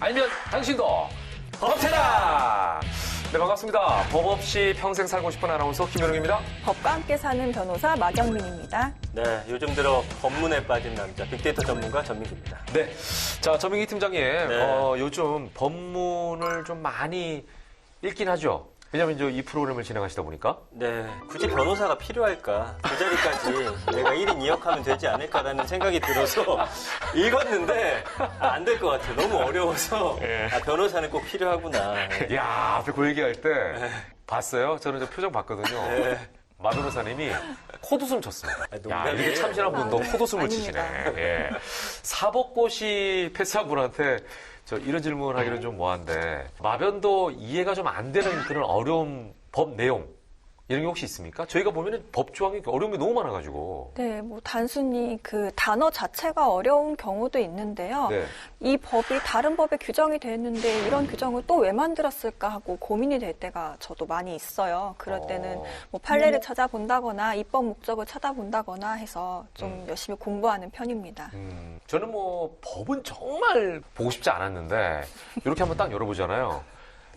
알면 당신도 법테라. 네, 반갑습니다. 법 없이 평생 살고 싶은 아나운서 김현웅입니다. 법과 함께 사는 변호사 마경민입니다. 네, 요즘 들어 법문에 빠진 남자 빅데이터 전문가 전민기입니다. 네, 자 전민기 팀장님, 네. 요즘 법문을 좀 많이 읽긴 하죠. 왜냐하면 이제 이 프로그램을 진행하시다 보니까. 네, 굳이 변호사가 필요할까? 그 자리까지 내가 1인 2역 하면 되지 않을까라는 생각이 들어서 읽었는데 안 될 것 같아요. 너무 어려워서 변호사는 꼭 필요하구나. 야, 앞에 그 얘기할 때 봤어요? 저는 저 표정 봤거든요. 네. 마 변호사님이 코웃음 쳤어요. 야, 농담이에요. 이렇게 참신한 분도 코웃음을 아닙니다. 치시네. 예. 사법고시 패스한 분한테 저 이런 질문 하기는 좀 뭐한데, 마변도 이해가 좀 안 되는 그런 어려운 법 내용, 이런 게 혹시 있습니까? 저희가 보면은 법 조항이 어려운 게 너무 많아가지고. 네, 뭐 단순히 그 단어 자체가 어려운 경우도 있는데요. 네. 이 법이 다른 법에 규정이 돼 있는데 이런 규정을 또 왜 만들었을까 하고 고민이 될 때가 저도 많이 있어요. 그럴 때는 뭐 판례를 찾아본다거나 입법 목적을 찾아본다거나 해서 좀 열심히 공부하는 편입니다. 저는 뭐 법은 정말 보고 싶지 않았는데 이렇게 한번 딱 열어보잖아요.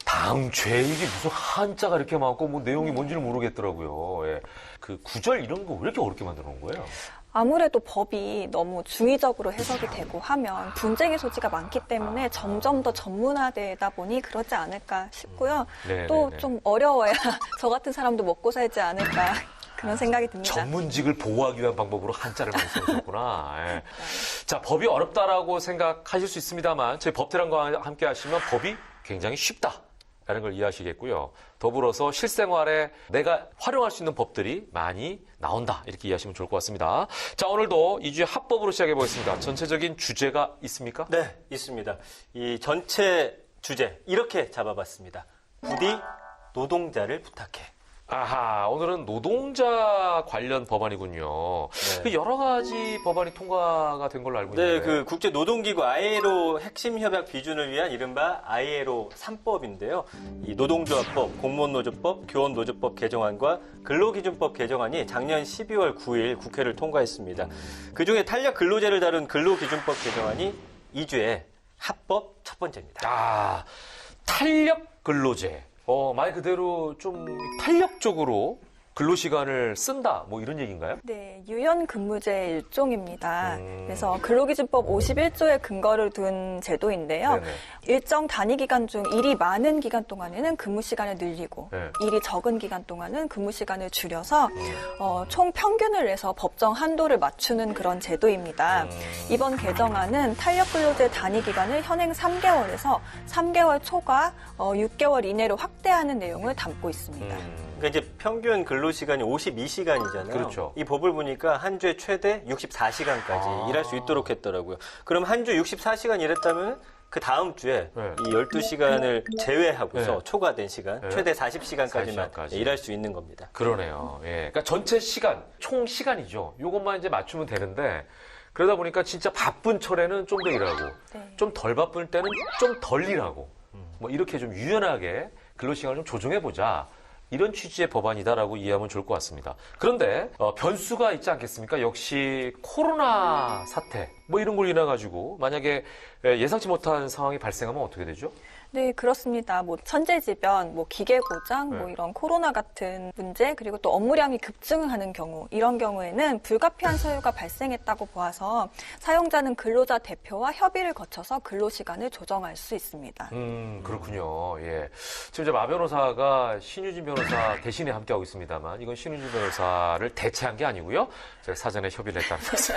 당죄익이 무슨 한자가 이렇게 많고 뭐 내용이 뭔지를 모르겠더라고요. 예. 그 구절 이런 거 왜 이렇게 어렵게 만들어 놓은 거예요? 아무래도 법이 너무 중의적으로 해석이 되고 하면 분쟁의 소지가 많기 때문에 점점 더 전문화되다 보니 그러지 않을까 싶고요. 네, 또 네, 네. 좀 어려워야 저 같은 사람도 먹고 살지 않을까 그런 생각이 듭니다. 전문직을 보호하기 위한 방법으로 한자를 많이 써주셨구나. 예. 자, 법이 어렵다라고 생각하실 수 있습니다만 저희 법테란과 함께 하시면 법이 굉장히 쉽다 라는 걸 이해하시겠고요. 더불어서 실생활에 내가 활용할 수 있는 법들이 많이 나온다, 이렇게 이해하시면 좋을 것 같습니다. 자, 오늘도 2주의 합법으로 시작해 보겠습니다. 전체적인 주제가 있습니까? 네, 있습니다. 이 전체 주제 이렇게 잡아봤습니다. 부디 노동자를 부탁해. 아하, 오늘은 노동자 관련 법안이군요. 네. 그 여러 가지 법안이 통과가 된 걸로 알고 네, 있는데. 그 국제노동기구 ILO 핵심 협약 비준을 위한 이른바 ILO 3법인데요. 이 노동조합법, 공무원노조법, 교원노조법 개정안과 근로기준법 개정안이 작년 12월 9일 국회를 통과했습니다. 그중에 탄력 근로제를 다룬 근로기준법 개정안이 2주의 합법 첫 번째입니다. 아, 탄력 근로제. 말 그대로 좀 탄력적으로 근로시간을 쓴다, 뭐 이런 얘기인가요? 네, 유연근무제 일종입니다. 그래서 근로기준법 51조에 근거를 둔 제도인데요. 네네. 일정 단위 기간 중 일이 많은 기간 동안에는 근무 시간을 늘리고 네. 일이 적은 기간 동안은 근무 시간을 줄여서 총 평균을 내서 법정 한도를 맞추는 그런 제도입니다. 이번 개정안은 탄력근로제 단위 기간을 현행 3개월에서 3개월 초과 6개월 이내로 확대하는 내용을 담고 있습니다. 그러니까 이제 평균 근로시간이 52시간이잖아요. 그렇죠. 이 법을 보니까 한 주에 최대 64시간까지 일할 수 있도록 했더라고요. 그럼 한 주 64시간 일했다면 그 다음 주에 네. 이 12시간을 제외하고서 네. 초과된 시간, 네. 최대 40시간까지만 40시간까지. 일할 수 있는 겁니다. 그러네요. 예. 그러니까 전체 시간, 총 시간이죠. 요것만 이제 맞추면 되는데, 그러다 보니까 진짜 바쁜 철에는 좀 더 일하고, 네. 좀 덜 바쁠 때는 좀 덜 일하고, 뭐 이렇게 좀 유연하게 근로시간을 좀 조정해보자. 이런 취지의 법안이다라고 이해하면 좋을 것 같습니다. 그런데 변수가 있지 않겠습니까? 역시 코로나 사태 뭐 이런 걸 인해 가지고 만약에 예상치 못한 상황이 발생하면 어떻게 되죠? 네, 그렇습니다. 뭐 천재지변, 뭐 기계 고장, 네. 뭐 이런 코로나 같은 문제, 그리고 또 업무량이 급증하는 경우, 이런 경우에는 불가피한 사유가 발생했다고 보아서 사용자는 근로자 대표와 협의를 거쳐서 근로시간을 조정할 수 있습니다. 그렇군요. 예. 지금 이제 마 변호사가 신유진 변호사 대신에 함께하고 있습니다만, 이건 신유진 변호사를 대체한 게 아니고요. 제가 사전에 협의를 했다는 말씀.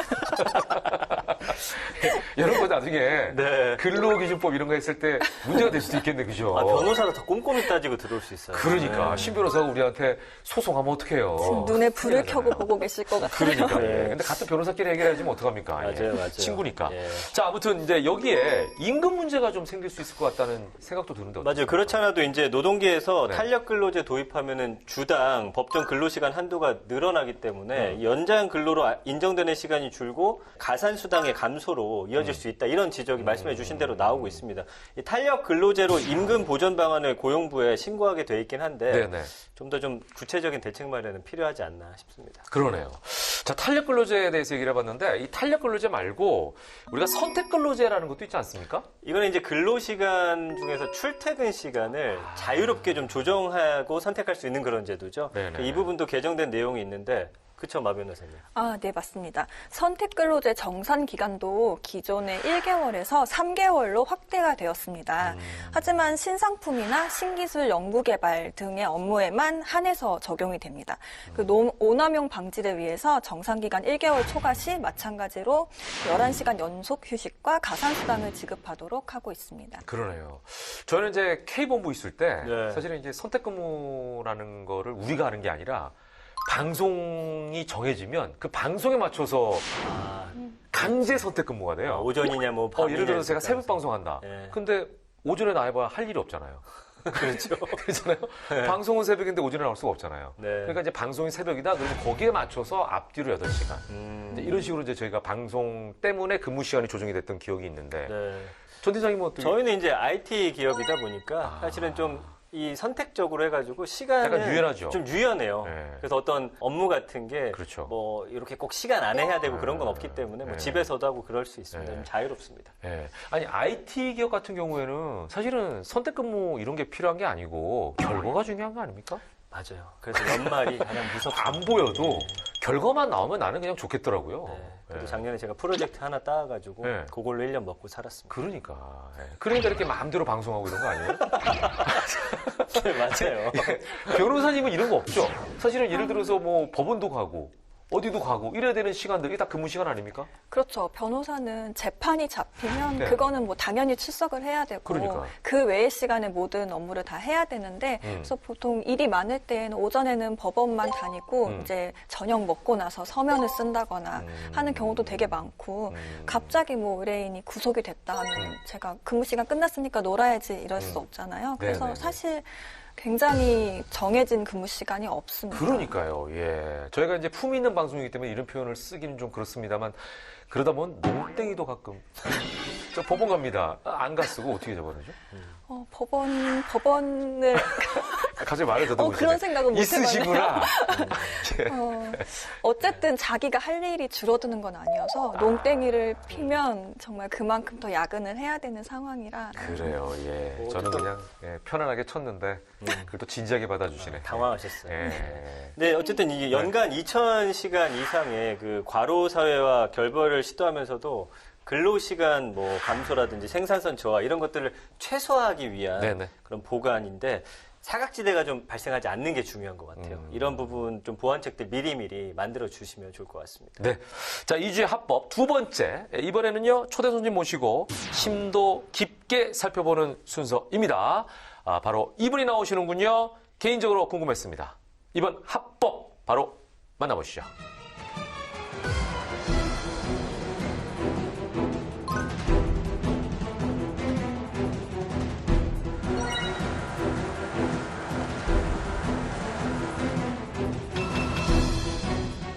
여러분 나중에 네. 근로기준법 이런 거 했을 때 문제가 될 수도 있겠네, 그죠? 변호사가 더 꼼꼼히 따지고 들어올 수 있어요. 그러니까 네. 신 변호사가 우리한테 소송하면 어떡해요? 지금 눈에 불을 큰일 켜고 나잖아요. 보고 계실 것 같아요. 그러니까. 네. 예. 근데 같은 변호사끼리 해결하지 면 어떡합니까? 맞아요, 맞아요. 친구니까. 예. 자, 아무튼 이제 여기에 임금 문제가 좀 생길 수 있을 것 같다는 생각도 드는데. 맞아요. 그렇지 않아도 이제 노동계에서 네. 탄력 근로제 도입하면은 주당 법정 근로시간 한도가 늘어나기 때문에 연장 근로로 인정되는 시간이 줄고 가산 수당의 감소로 이어질 수 있다. 이런 지적이 말씀해 주신 대로 나오고 있습니다. 이 탄력 근로제로 임금 보전 방안을 고용부에 신고하게 돼 있긴 한데 네네. 좀 더 좀 구체적인 대책 마련은 필요하지 않나 싶습니다. 그러네요. 자, 탄력 근로제에 대해서 얘기를 해봤는데 이 탄력 근로제 말고 우리가 선택 근로제라는 것도 있지 않습니까? 이거는 이제 근로시간 중에서 출퇴근 시간을 자유롭게 좀 조정하고 선택할 수 있는 그런 제도죠. 네네. 이 부분도 개정된 내용이 있는데 그쵸, 마 변호사님? 네, 맞습니다. 선택근로제 정산 기간도 기존의 1개월에서 3개월로 확대가 되었습니다. 하지만 신상품이나 신기술 연구개발 등의 업무에만 한해서 적용이 됩니다. 그 오남용 방지를 위해서 정산기간 1개월 초과 시 마찬가지로 11시간 연속 휴식과 가산수당을 지급하도록 하고 있습니다. 그러네요. 저는 이제 K본부 있을 때 네. 사실은 이제 선택근무라는 거를 우리가 하는 게 아니라 방송이 정해지면 그 방송에 맞춰서 강제 선택근무가 돼요. 오전이냐 뭐 밤이냐. 예를 들어서 제가 새벽 방송한다. 네. 근데 오전에 나와봐야 할 일이 없잖아요. 그렇죠. 그렇잖아요. 방송은 새벽인데 오전에 나올 수가 없잖아요. 네. 그러니까 이제 방송이 새벽이다. 그러면 거기에 맞춰서 앞뒤로 8시간. 이제 이런 식으로 이제 저희가 방송 때문에 근무 시간이 조정이 됐던 기억이 있는데 네. 전 팀장님은 어떻게? 저희는 이제 IT 기업이다 보니까 사실은 좀 이 선택적으로 해가지고 시간은 약간 유연하죠. 좀 유연해요. 네. 그래서 어떤 업무 같은 게 그렇죠. 뭐 이렇게 꼭 시간 안에 해야 되고 그런 건 없기 때문에 뭐 네. 집에서도 하고 그럴 수 있습니다. 네. 좀 자유롭습니다. 예. 아니 IT 기업 같은 경우에는 사실은 선택근무 이런 게 필요한 게 아니고 결과가 중요한 거 아닙니까? 맞아요. 그래서 연말이 가장 무섭습니다. 안 보여도 결과만 나오면 나는 그냥 좋겠더라고요. 네. 그래도 예. 작년에 제가 프로젝트 하나 따가지고 네. 그걸로 1년 먹고 살았습니다. 그러니까. 예. 그러니까 이렇게 마음대로 방송하고 이런 거 아니에요? 네, 맞아요. 변호사님은 이런 거 없죠? 사실은 예를 들어서 뭐 법원도 가고 어디도 가고 이래야 되는 시간들이 다 근무 시간 아닙니까? 그렇죠. 변호사는 재판이 잡히면 네. 그거는 뭐 당연히 출석을 해야 되고 그러니까. 그 외의 시간에 모든 업무를 다 해야 되는데 그래서 보통 일이 많을 때는 오전에는 법원만 다니고 이제 저녁 먹고 나서 서면을 쓴다거나 하는 경우도 되게 많고 갑자기 뭐 의뢰인이 구속이 됐다 하면 제가 근무 시간 끝났으니까 놀아야지 이럴 수 없잖아요. 그래서 네네네. 사실 굉장히 정해진 근무 시간이 없습니다. 그러니까요. 예. 저희가 이제 품위 있는 방송이기 때문에 이런 표현을 쓰기는 좀 그렇습니다만 그러다 보면 농땡이도 가끔 저 법원 갑니다. 안 갔으고 어떻게 잡아내죠? 법원을 갑자기 말을 더듬으시네. 그런 생각은 못 있으시구나. 어쨌든 자기가 할 일이 줄어드는 건 아니어서 농땡이를 피면 정말 그만큼 더 야근을 해야 되는 상황이라 그래요. 예. 저는 그냥 편안하게 쳤는데 그걸 또 진지하게 받아주시네. 당황하셨어요. 예. 네, 어쨌든 이게 연간 2,000시간 이상의 그 과로 사회와 결벌을 시도하면서도 근로시간 뭐 감소라든지 생산성 저하 이런 것들을 최소화하기 위한 네네. 그런 보관인데 사각지대가 좀 발생하지 않는 게 중요한 것 같아요. 이런 부분 좀 보완책들 미리미리 만들어 주시면 좋을 것 같습니다. 네. 자, 2주의 합법 두 번째. 이번에는요, 초대 손님 모시고 심도 깊게 살펴보는 순서입니다. 바로 이분이 나오시는군요. 개인적으로 궁금했습니다. 이번 합법 바로 만나보시죠.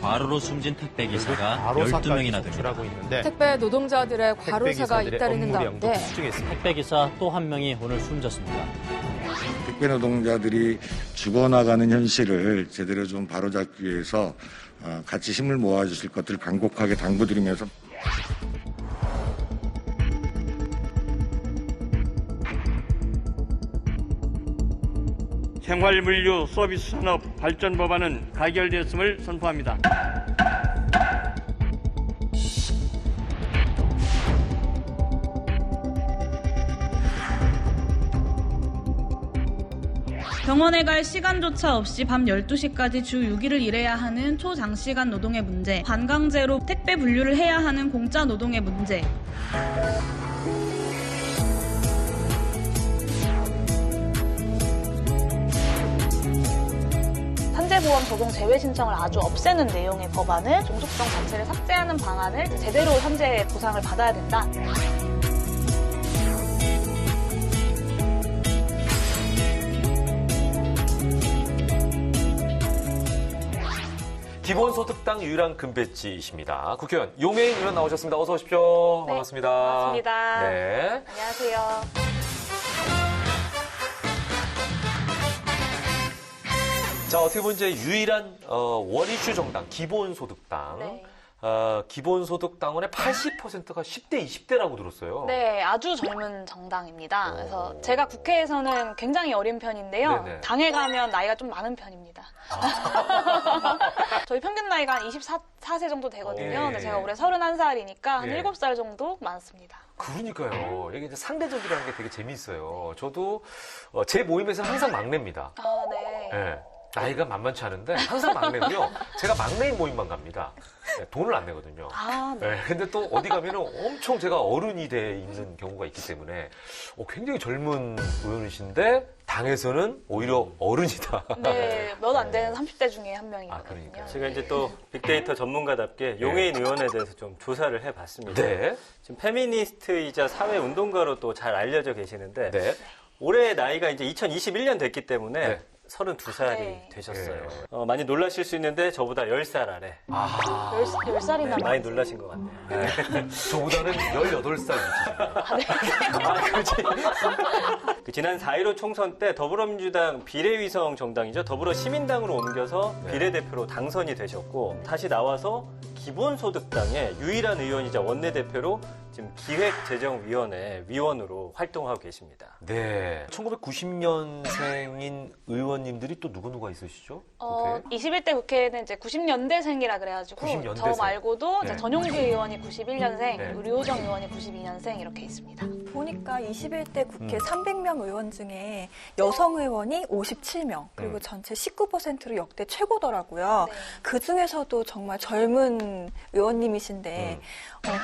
과로로 숨진 택배 기사가 12명이나 됩니다. 있는데 택배 노동자들의 과로사가 잇따르는 가운데 택배 기사 또 한 명이 오늘 숨졌습니다. 택배 노동자들이 죽어나가는 현실을 제대로 좀 바로잡기 위해서 같이 힘을 모아주실 것을 간곡하게 당부드리면서 생활물류 서비스 산업 발전 법안은 가결되었음을 선포합니다. 병원에 갈 시간조차 없이 밤 12시까지 주 6일을 일해야 하는 초장시간 노동의 문제, 관광제로 택배 분류를 해야 하는 공짜 노동의 문제, 산재보험 적용 제외 신청을 아주 없애는 내용의 법안을 종속성 자체를 삭제하는 방안을 제대로 산재 보상을 받아야 된다. 기본소득당 유일한 금배지이십니다. 국회의원 용혜인 의원 나오셨습니다. 어서 오십시오. 네, 반갑습니다. 반갑습니다. 네. 안녕하세요. 자, 어떻게 보면 이제 유일한 원이슈 정당, 기본소득당. 네. 기본소득당원의 80%가 10대, 20대라고 들었어요. 네, 아주 젊은 정당입니다. 그래서 제가 국회에서는 굉장히 어린 편인데요. 네네. 당에 가면 나이가 좀 많은 편입니다. 저희 평균 나이가 한 24세 정도 되거든요. 네. 근데 제가 올해 31살이니까 한 네. 7살 정도 많습니다. 그러니까요. 이게 이제 상대적이라는 게 되게 재미있어요. 저도 제 모임에서는 항상 막내입니다. 아, 네. 네. 나이가 만만치 않은데 항상 막내고요. 제가 막내인 모임만 갑니다. 네, 돈을 안 내거든요. 아, 네. 네, 근데 또 어디 가면은 엄청 제가 어른이 돼 있는 경우가 있기 때문에 굉장히 젊은 의원이신데 당에서는 오히려 어른이다. 네, 몇 안 되는 30대 중에 한 명이거든요. 아, 그러니까요. 제가 이제 또 빅데이터 전문가답게 용해인 의원에 대해서 좀 조사를 해봤습니다. 네. 지금 페미니스트이자 사회운동가로 또 잘 알려져 계시는데 네. 올해 나이가 이제 2021년 됐기 때문에 네. 32살이 네. 되셨어요. 많이 놀라실 수 있는데 저보다 10살 아래. 아, 10살이나 많이 놀라신 것 같네요. 저보다는 18살 그 지난 4.15 총선 때 더불어민주당 비례위성 정당이죠. 더불어시민당으로 옮겨서 네. 비례대표로 당선이 되셨고 다시 나와서 기본소득당의 유일한 의원이자 원내대표로 지금 기획재정위원회 위원으로 활동하고 계십니다. 네. 1990년생인 의원님들이 또 누가 있으시죠? 국회에? 21대 국회에는 이제 90년대생이라 그래가지고 90년대생. 저 말고도 네. 이제 전용기 의원이 91년생, 네. 그리고 류호정 의원이 92년생 이렇게 있습니다. 보니까 21대 국회 300명 의원 중에 여성 의원이 57명, 그리고 전체 19%로 역대 최고더라고요. 네. 그 중에서도 정말 젊은 의원님이신데,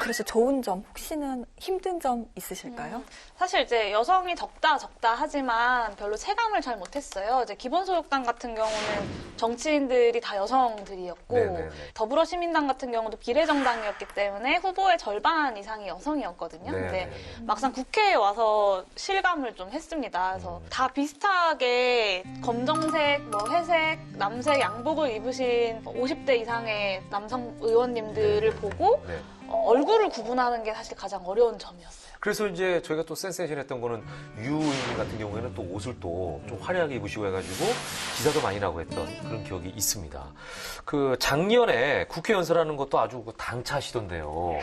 그래서 좋은 점, 혹시는 힘든 점 있으실까요? 사실 이제 여성이 적다 하지만 별로 체감을 잘 못했어요. 이제 기본소득당 같은 경우는 정치인들이 다 여성들이었고 네네네. 더불어시민당 같은 경우도 비례정당이었기 때문에 후보의 절반 이상이 여성이었거든요. 네네. 근데 막상 국회에 와서 실감을 좀 했습니다. 그래서 다 비슷하게 검정색, 회색, 남색 양복을 입으신 50대 이상의 남성 의원님들을 보고 네. 얼굴을 구분하는 게 사실 가장 어려운 점이었어요. 그래서 이제 저희가 또 센세이션했던 거는 유 의원 같은 경우에는 또 옷을 또 좀 화려하게 입으시고 해가지고 기사도 많이 나고 했던 그런 기억이 있습니다. 그 작년에 국회 연설하는 것도 아주 당차시던데요.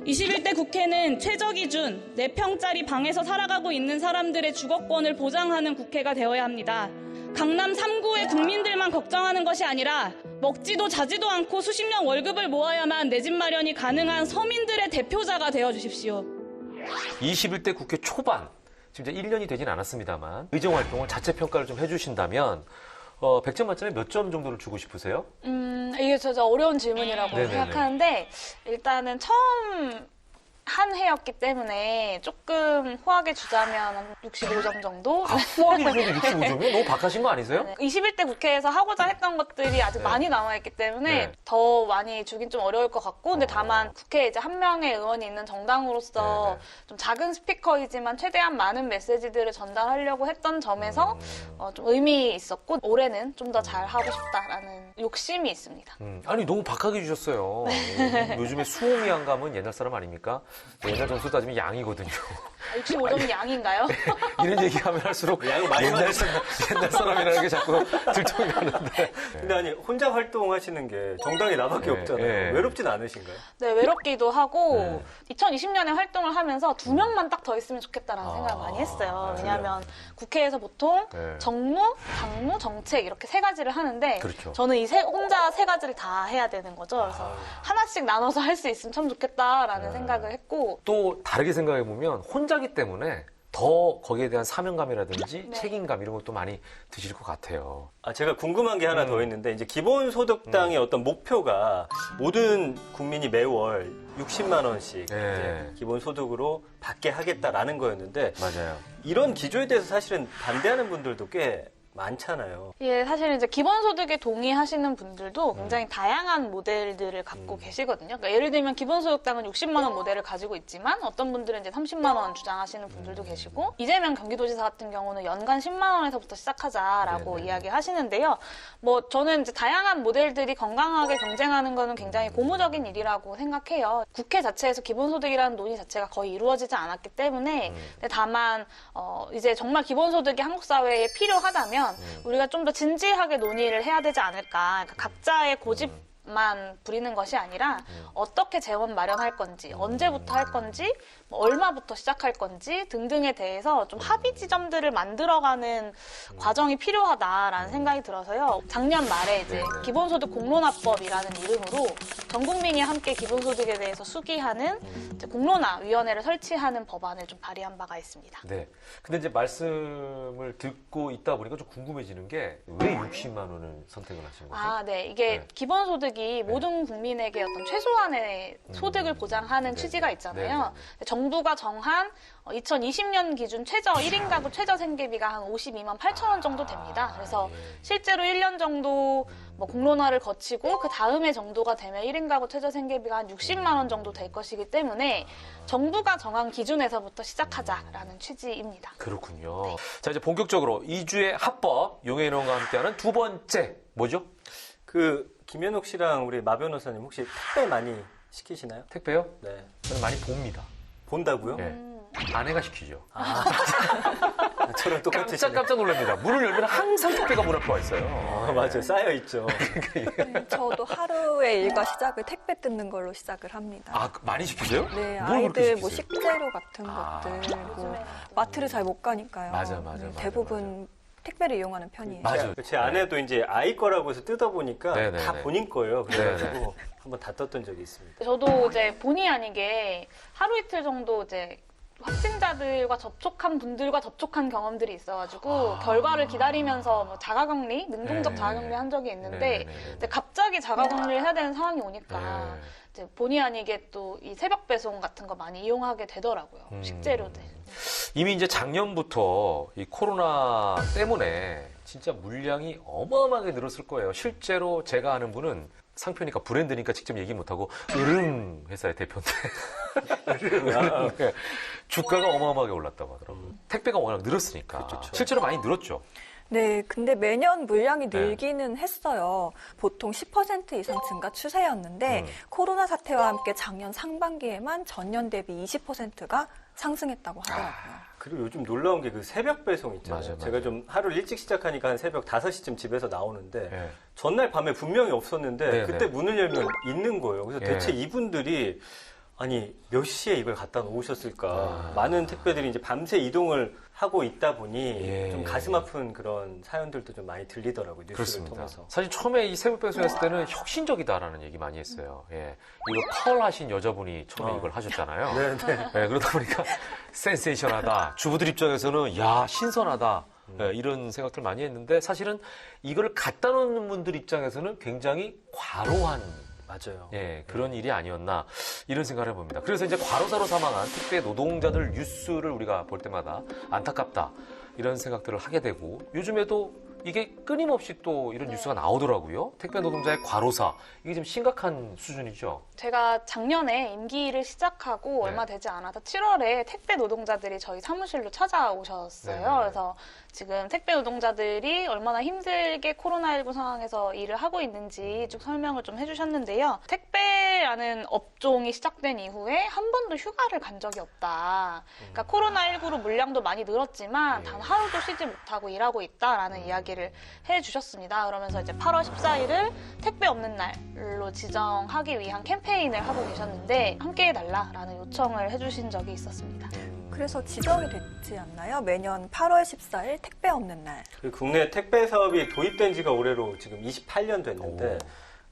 21대 국회는 최저 기준 4평짜리 방에서 살아가고 있는 사람들의 주거권을 보장하는 국회가 되어야 합니다. 강남 3구의 국민들만 걱정하는 것이 아니라 먹지도 자지도 않고 수십 년 월급을 모아야만 내 집 마련이 가능한 서민들의 대표자가 되어주십시오. 21대 국회 초반, 지금 이제 1년이 되진 않았습니다만 의정 활동을 자체 평가를 좀 해주신다면 100점 만점에 몇 점 정도를 주고 싶으세요? 이게 진짜 어려운 질문이라고 네네네. 생각하는데 일단은 처음 한 해였기 때문에 조금 후하게 주자면 한 65점 정도? 후하게 주셔도 65점이요? 너무 박하신 거 아니세요? 네. 21대 국회에서 하고자 했던 것들이 아직 네. 많이 남아있기 때문에 네. 더 많이 주긴 좀 어려울 것 같고 근데 다만 국회에 이제 한 명의 의원이 있는 정당으로서 좀 작은 스피커이지만 최대한 많은 메시지들을 전달하려고 했던 점에서 좀 의미 있었고 올해는 좀 더 잘하고 싶다라는 욕심이 있습니다. 아니 너무 박하게 주셨어요. 요즘에 수홍이양 가면 옛날 사람 아닙니까? 옛날 점수 따지면 양이거든요. 65점이 양인가요? 이런 얘기하면 할수록 양을 많이 옛날 사람이라는 게 자꾸 들통이 나는데. 근데 아니 혼자 활동하시는 게 정당에 나밖에 네, 없잖아요. 네. 외롭진 않으신가요? 네, 외롭기도 하고 2020년에 활동을 하면서 2명만 딱 더 있으면 좋겠다라는 생각을 많이 했어요. 네. 왜냐하면 국회에서 보통 네. 정무, 당무, 정책 이렇게 세 가지를 하는데 그렇죠. 저는 혼자 세 가지를 다 해야 되는 거죠. 그래서 하나씩 나눠서 할 수 있으면 참 좋겠다라는 생각을 했고 또 다르게 생각해 보면 혼자기 때문에 더 거기에 대한 사명감이라든지 네. 책임감 이런 것도 많이 드실 것 같아요. 제가 궁금한 게 하나 더 있는데 이제 기본소득당의 어떤 목표가 모든 국민이 매월 60만 원씩 네. 이제 기본소득으로 받게 하겠다라는 거였는데 맞아요. 이런 기조에 대해서 사실은 반대하는 분들도 꽤 많잖아요. 예, 사실 이제 기본소득에 동의하시는 분들도 굉장히 다양한 모델들을 갖고 계시거든요. 그러니까 예를 들면 기본소득당은 60만 원 모델을 가지고 있지만 어떤 분들은 이제 30만 원 주장하시는 분들도 계시고 이재명 경기도지사 같은 경우는 연간 10만 원에서부터 시작하자라고 이야기하시는데요. 뭐 저는 이제 다양한 모델들이 건강하게 경쟁하는 거는 굉장히 고무적인 일이라고 생각해요. 국회 자체에서 기본소득이라는 논의 자체가 거의 이루어지지 않았기 때문에 근데 다만 이제 정말 기본소득이 한국 사회에 필요하다면 있다면 우리가 좀 더 진지하게 논의를 해야 되지 않을까. 그러니까 각자의 고집만 부리는 것이 아니라 어떻게 재원 마련할 건지, 언제부터 할 건지, 뭐 얼마부터 시작할 건지 등등에 대해서 좀 합의 지점들을 만들어가는 과정이 필요하다라는 생각이 들어서요. 작년 말에 이제 기본소득 공론화법이라는 이름으로 전 국민이 함께 기본소득에 대해서 숙의하는 이제 공론화위원회를 설치하는 법안을 좀 발의한 바가 있습니다. 네. 근데 이제 말씀을 듣고 있다 보니까 좀 궁금해지는 게 왜 60만 원을 선택을 하신 거죠? 아, 네. 이게 네. 기본소득이 모든 국민에게 어떤 최소한의 소득을 보장하는 취지가 있잖아요. 정부가 정한 2020년 기준 최저 1인 가구 최저 생계비가 한 52만 8천 원 정도 됩니다. 그래서 실제로 1년 정도 뭐 공론화를 거치고 그 다음에 정도가 되면 1인 가구 최저 생계비가 한 60만 원 정도 될 것이기 때문에 정부가 정한 기준에서부터 시작하자라는 취지입니다. 그렇군요. 자, 이제 본격적으로 2주의 합법, 용해인원과 함께하는 두 번째, 뭐죠? 김현욱 씨랑 우리 마 변호사님 혹시 택배 많이 시키시나요? 택배요? 네. 저는 많이 봅니다. 본다고요? 네. 아내가 시키죠. 저랑 똑같으시네. 깜짝 놀랍니다. 문을 열면 항상 택배가 문 앞에 와 있어요. 맞아요. 쌓여있죠. 저도 하루의 일과 시작을 택배 뜯는 걸로 시작을 합니다. 아, 많이 시키세요? 네, 뭘 그렇게 아이들 뭐 시키세요? 식재료 같은 것들, 뭐 마트를 잘 못 가니까요. 맞아. 대부분 택배를 이용하는 편이에요. 맞아요. 제 아내도 이제 아이 거라고 해서 뜯어보니까 네네네. 다 본인 거예요. 그래가지고 한번 다 떴던 적이 있습니다. 저도 이제 본의 아니게 하루 이틀 정도 이제 확진자들과 접촉한 분들과 접촉한 경험들이 있어가지고 결과를 기다리면서 뭐 자가격리, 능동적 자가격리 한 적이 있는데 이제 갑자기 자가격리를 해야 되는 상황이 오니까 이제 본의 아니게 또 이 새벽 배송 같은 거 많이 이용하게 되더라고요. 식재료들. 이미 이제 작년부터 이 코로나 때문에 진짜 물량이 어마어마하게 늘었을 거예요. 실제로 제가 아는 분은 상표니까 브랜드니까 직접 얘기 못하고 으릉 회사의 대표인데 주가가 어마어마하게 올랐다고 하더라고요. 택배가 워낙 늘었으니까. 실제로 많이 늘었죠. 네, 근데 매년 물량이 늘기는 했어요. 보통 10% 이상 증가 추세였는데 코로나 사태와 함께 작년 상반기에만 전년 대비 20%가 상승했다고 하더라고요. 그리고 요즘 놀라운 게 그 새벽 배송 있잖아요. 맞아요. 제가 좀 하루를 일찍 시작하니까 한 새벽 5시쯤 집에서 나오는데 네. 전날 밤에 분명히 없었는데 네, 그때 네. 문을 열면 있는 거예요. 그래서 네. 대체 이분들이 아니 몇 시에 이걸 갖다 놓으셨을까. 많은 택배들이 이제 밤새 이동을 하고 있다 보니 좀 가슴 아픈 그런 사연들도 좀 많이 들리더라고요. 뉴스를 그렇습니다. 통해서. 사실 처음에 이 새벽 배송했을 때는 혁신적이다라는 얘기 많이 했어요. 예. 이거 펄 하신 여자분이 처음에 이걸 하셨잖아요. 예, 그러다 보니까 센세이션하다. 주부들 입장에서는 야 신선하다. 예, 이런 생각들 많이 했는데 사실은 이걸 갖다 놓는 분들 입장에서는 굉장히 과로한 맞아요. 예, 그런 일이 아니었나 이런 생각을 해봅니다. 그래서 이제 과로사로 사망한 택배 노동자들 뉴스를 우리가 볼 때마다 안타깝다 이런 생각들을 하게 되고 요즘에도 이게 끊임없이 또 이런 뉴스가 나오더라고요. 택배 노동자의 과로사 이게 좀 심각한 수준이죠. 제가 작년에 임기를 시작하고 얼마 되지 않아서 7월에 택배 노동자들이 저희 사무실로 찾아오셨어요. 그래서 지금 택배 노동자들이 얼마나 힘들게 코로나19 상황에서 일을 하고 있는지 쭉 설명을 좀 해주셨는데요. 택배라는 업종이 시작된 이후에 한 번도 휴가를 간 적이 없다. 그러니까 코로나19로 물량도 많이 늘었지만 단 하루도 쉬지 못하고 일하고 있다라는 이야기를 해주셨습니다. 그러면서 이제 8월 14일을 택배 없는 날로 지정하기 위한 캠페인을 하고 계셨는데 함께 해달라라는 요청을 해주신 적이 있었습니다. 그래서 지정이 됐지 않나요? 매년 8월 14일 택배 없는 날. 국내 택배 사업이 도입된 지가 올해로 지금 28년 됐는데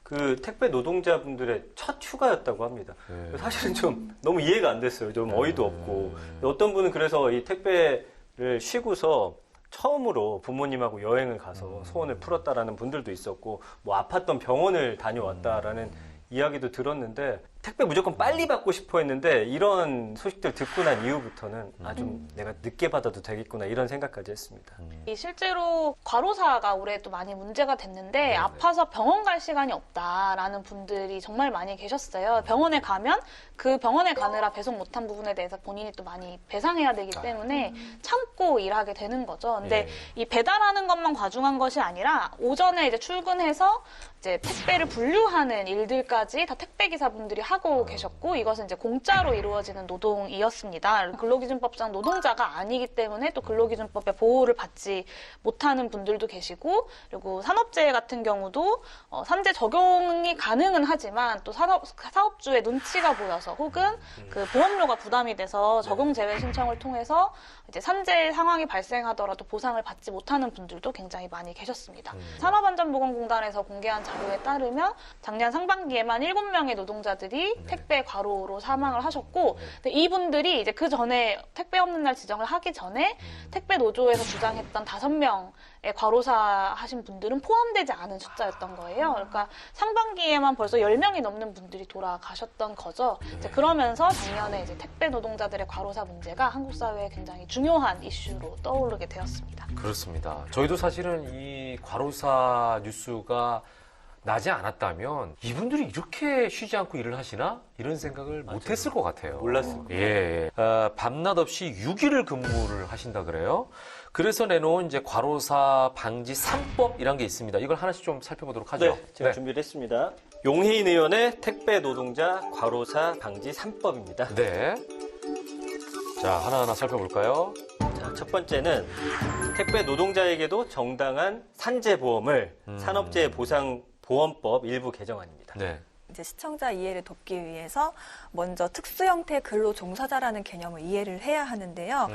그 택배 노동자분들의 첫 휴가였다고 합니다. 사실은 좀 너무 이해가 안 됐어요. 좀 어이도 없고. 어떤 분은 그래서 이 택배를 쉬고서 처음으로 부모님하고 여행을 가서 소원을 풀었다라는 분들도 있었고 뭐 아팠던 병원을 다녀왔다라는 이야기도 들었는데 택배 무조건 빨리 받고 싶어 했는데 이런 소식들 듣고 난 이후부터는 좀 내가 늦게 받아도 되겠구나 이런 생각까지 했습니다. 실제로 과로사가 올해 또 많이 문제가 됐는데 아파서 병원 갈 시간이 없다라는 분들이 정말 많이 계셨어요. 병원에 가면 그 병원에 가느라 배송 못한 부분에 대해서 본인이 또 많이 배상해야 되기 때문에 참고 일하게 되는 거죠. 근데 이 배달하는 것만 과중한 것이 아니라 오전에 이제 출근해서 이제 택배를 분류하는 일들까지 다 택배 기사분들이 하고 계셨고 이것은 이제 공짜로 이루어지는 노동이었습니다. 근로기준법상 노동자가 아니기 때문에 또 근로기준법의 보호를 받지 못하는 분들도 계시고 그리고 산업재해 같은 경우도 산재 적용이 가능은 하지만 또 사업주의 눈치가 보여서 혹은 그 보험료가 부담이 돼서 적용 제외 신청을 통해서 이제 산재 상황이 발생하더라도 보상을 받지 못하는 분들도 굉장히 많이 계셨습니다. 산업안전보건공단에서 공개한 자료에 따르면 작년 상반기에만 7명의 노동자들이 택배 과로로 사망을 하셨고 근데 이분들이 이제 그 전에 택배 없는 날 지정을 하기 전에 택배 노조에서 주장했던 5명의 과로사 하신 분들은 포함되지 않은 숫자였던 거예요. 그러니까 상반기에만 벌써 10명이 넘는 분들이 돌아가셨던 거죠. 이제 그러면서 작년에 이제 택배 노동자들의 과로사 문제가 한국 사회에 굉장히 중요한 이슈로 떠오르게 되었습니다. 그렇습니다. 저희도 사실은 이 과로사 뉴스가 나지 않았다면 이분들이 이렇게 쉬지 않고 일을 하시나? 이런 생각을 못했을 것 같아요. 몰랐을 거예요. 예. 밤낮 없이 6일을 근무를 하신다 그래요. 그래서 내놓은 이제 과로사 방지 3법이란 게 있습니다. 이걸 하나씩 좀 살펴보도록 하죠. 네, 제가 준비를 했습니다. 용해인 의원의 택배 노동자 과로사 방지 3법입니다. 네. 자, 하나하나 살펴볼까요? 자, 첫 번째는 택배 노동자에게도 정당한 산재보험을 산업재해 보상보험법 일부 개정안입니다. 네. 이제 시청자 이해를 돕기 위해서 먼저 특수형태 근로종사자라는 개념을 이해를 해야 하는데요.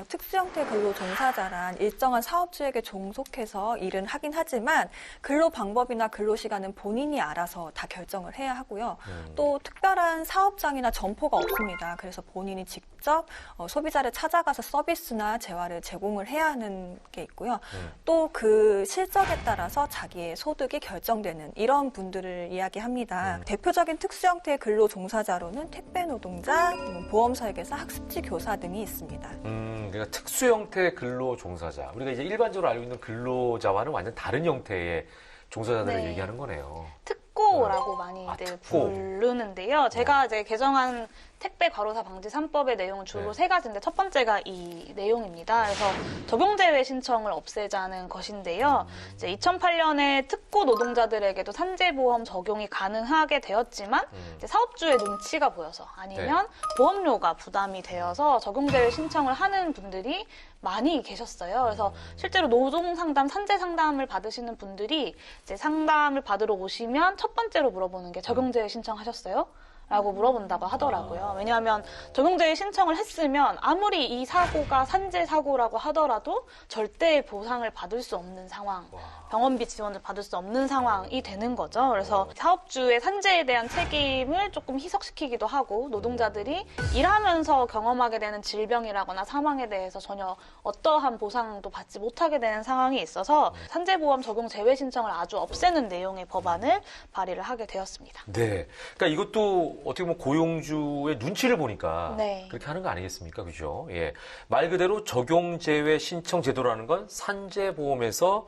특수형태 근로종사자란 일정한 사업주에게 종속해서 일은 하긴 하지만 근로 방법이나 근로 시간은 본인이 알아서 다 결정을 해야 하고요. 또 특별한 사업장이나 점포가 없습니다. 그래서 본인이 직접 소비자를 찾아가서 서비스나 재화를 제공을 해야 하는 게 있고요. 또 그 실적에 따라서 자기의 소득이 결정되는 이런 분들을 이야기합니다. 대표적인 특수형태의 근로 종사자로는 택배 노동자, 보험설계사, 학습지 교사 등이 있습니다. 그러니까 특수형태 근로 종사자. 우리가 이제 일반적으로 알고 있는 근로자와는 완전 다른 형태의 종사자들을 네. 얘기하는 거네요. 특고라고 많이들 특고. 부르는데요. 제가 이제 개정한 택배 과로사 방지 3법의 내용은 주로 네. 3가지인데 첫 번째가 이 내용입니다. 그래서 적용제외 신청을 없애자는 것인데요. 이제 2008년에 특고 노동자들에게도 산재보험 적용이 가능하게 되었지만 이제 사업주의 눈치가 보여서 아니면 보험료가 부담이 되어서 적용제외 신청을 하는 분들이 많이 계셨어요. 그래서 실제로 노동상담, 산재상담을 받으시는 분들이 이제 상담을 받으러 오시면 첫 번째로 물어보는 게 적용제외 신청하셨어요? 라고 물어본다고 하더라고요. 왜냐하면 적용제외 신청을 했으면 아무리 이 사고가 산재 사고라고 하더라도 절대 보상을 받을 수 없는 상황, 병원비 지원을 받을 수 없는 상황이 되는 거죠. 그래서 사업주의 산재에 대한 책임을 조금 희석시키기도 하고 노동자들이 일하면서 경험하게 되는 질병이라거나 사망에 대해서 전혀 어떠한 보상도 받지 못하게 되는 상황이 있어서 산재보험 적용 제외 신청을 아주 없애는 내용의 법안을 발의를 하게 되었습니다. 네. 그러니까 이것도 어떻게 보면 고용주의 눈치를 보니까 네. 그렇게 하는 거 아니겠습니까? 그죠? 예. 말 그대로 적용 제외 신청 제도라는 건 산재보험에서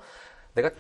내가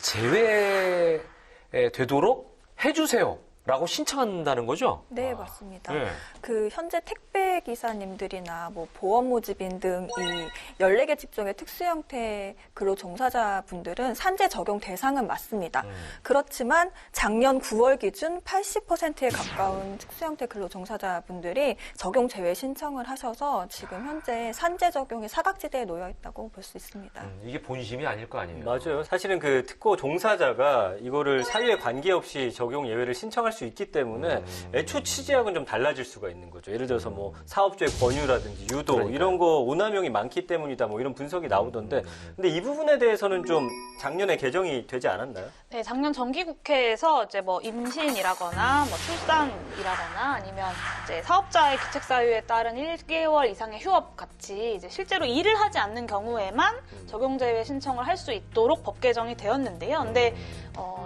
제외되도록 해주세요. 라고 신청한다는 거죠? 네, 맞습니다. 네. 그 현재 택배 기사님들이나 뭐 보험 모집인 등 이 14개 직종의 특수형태 근로 종사자 분들은 산재 적용 대상은 맞습니다. 그렇지만 작년 9월 기준 80%에 가까운 특수형태 근로 종사자 분들이 적용 제외 신청을 하셔서 지금 현재 산재 적용이 사각지대에 놓여 있다고 볼 수 있습니다. 이게 본심이 아닐 거 아니에요? 맞아요. 사실은 그 특고 종사자가 이거를 사유에 관계없이 적용 예외를 신청할 수 있기 때문에 애초 취지하고는 좀 달라질 수가 있는 거죠. 예를 들어서 뭐 사업주의 권유라든지 유도 그러니까요. 이런 거 오남용이 많기 때문이다 뭐 이런 분석이 나오던데 근데 이 부분에 대해서는 좀 작년에 개정이 되지 않았나요? 네, 작년 정기국회에서 이제 뭐 임신이라거나 뭐 출산이라거나 아니면 이제 사업자의 기책 사유에 따른 1개월 이상의 휴업 같이 이제 실제로 일을 하지 않는 경우에만 적용 제외 신청을 할 수 있도록 법 개정이 되었는데요. 근데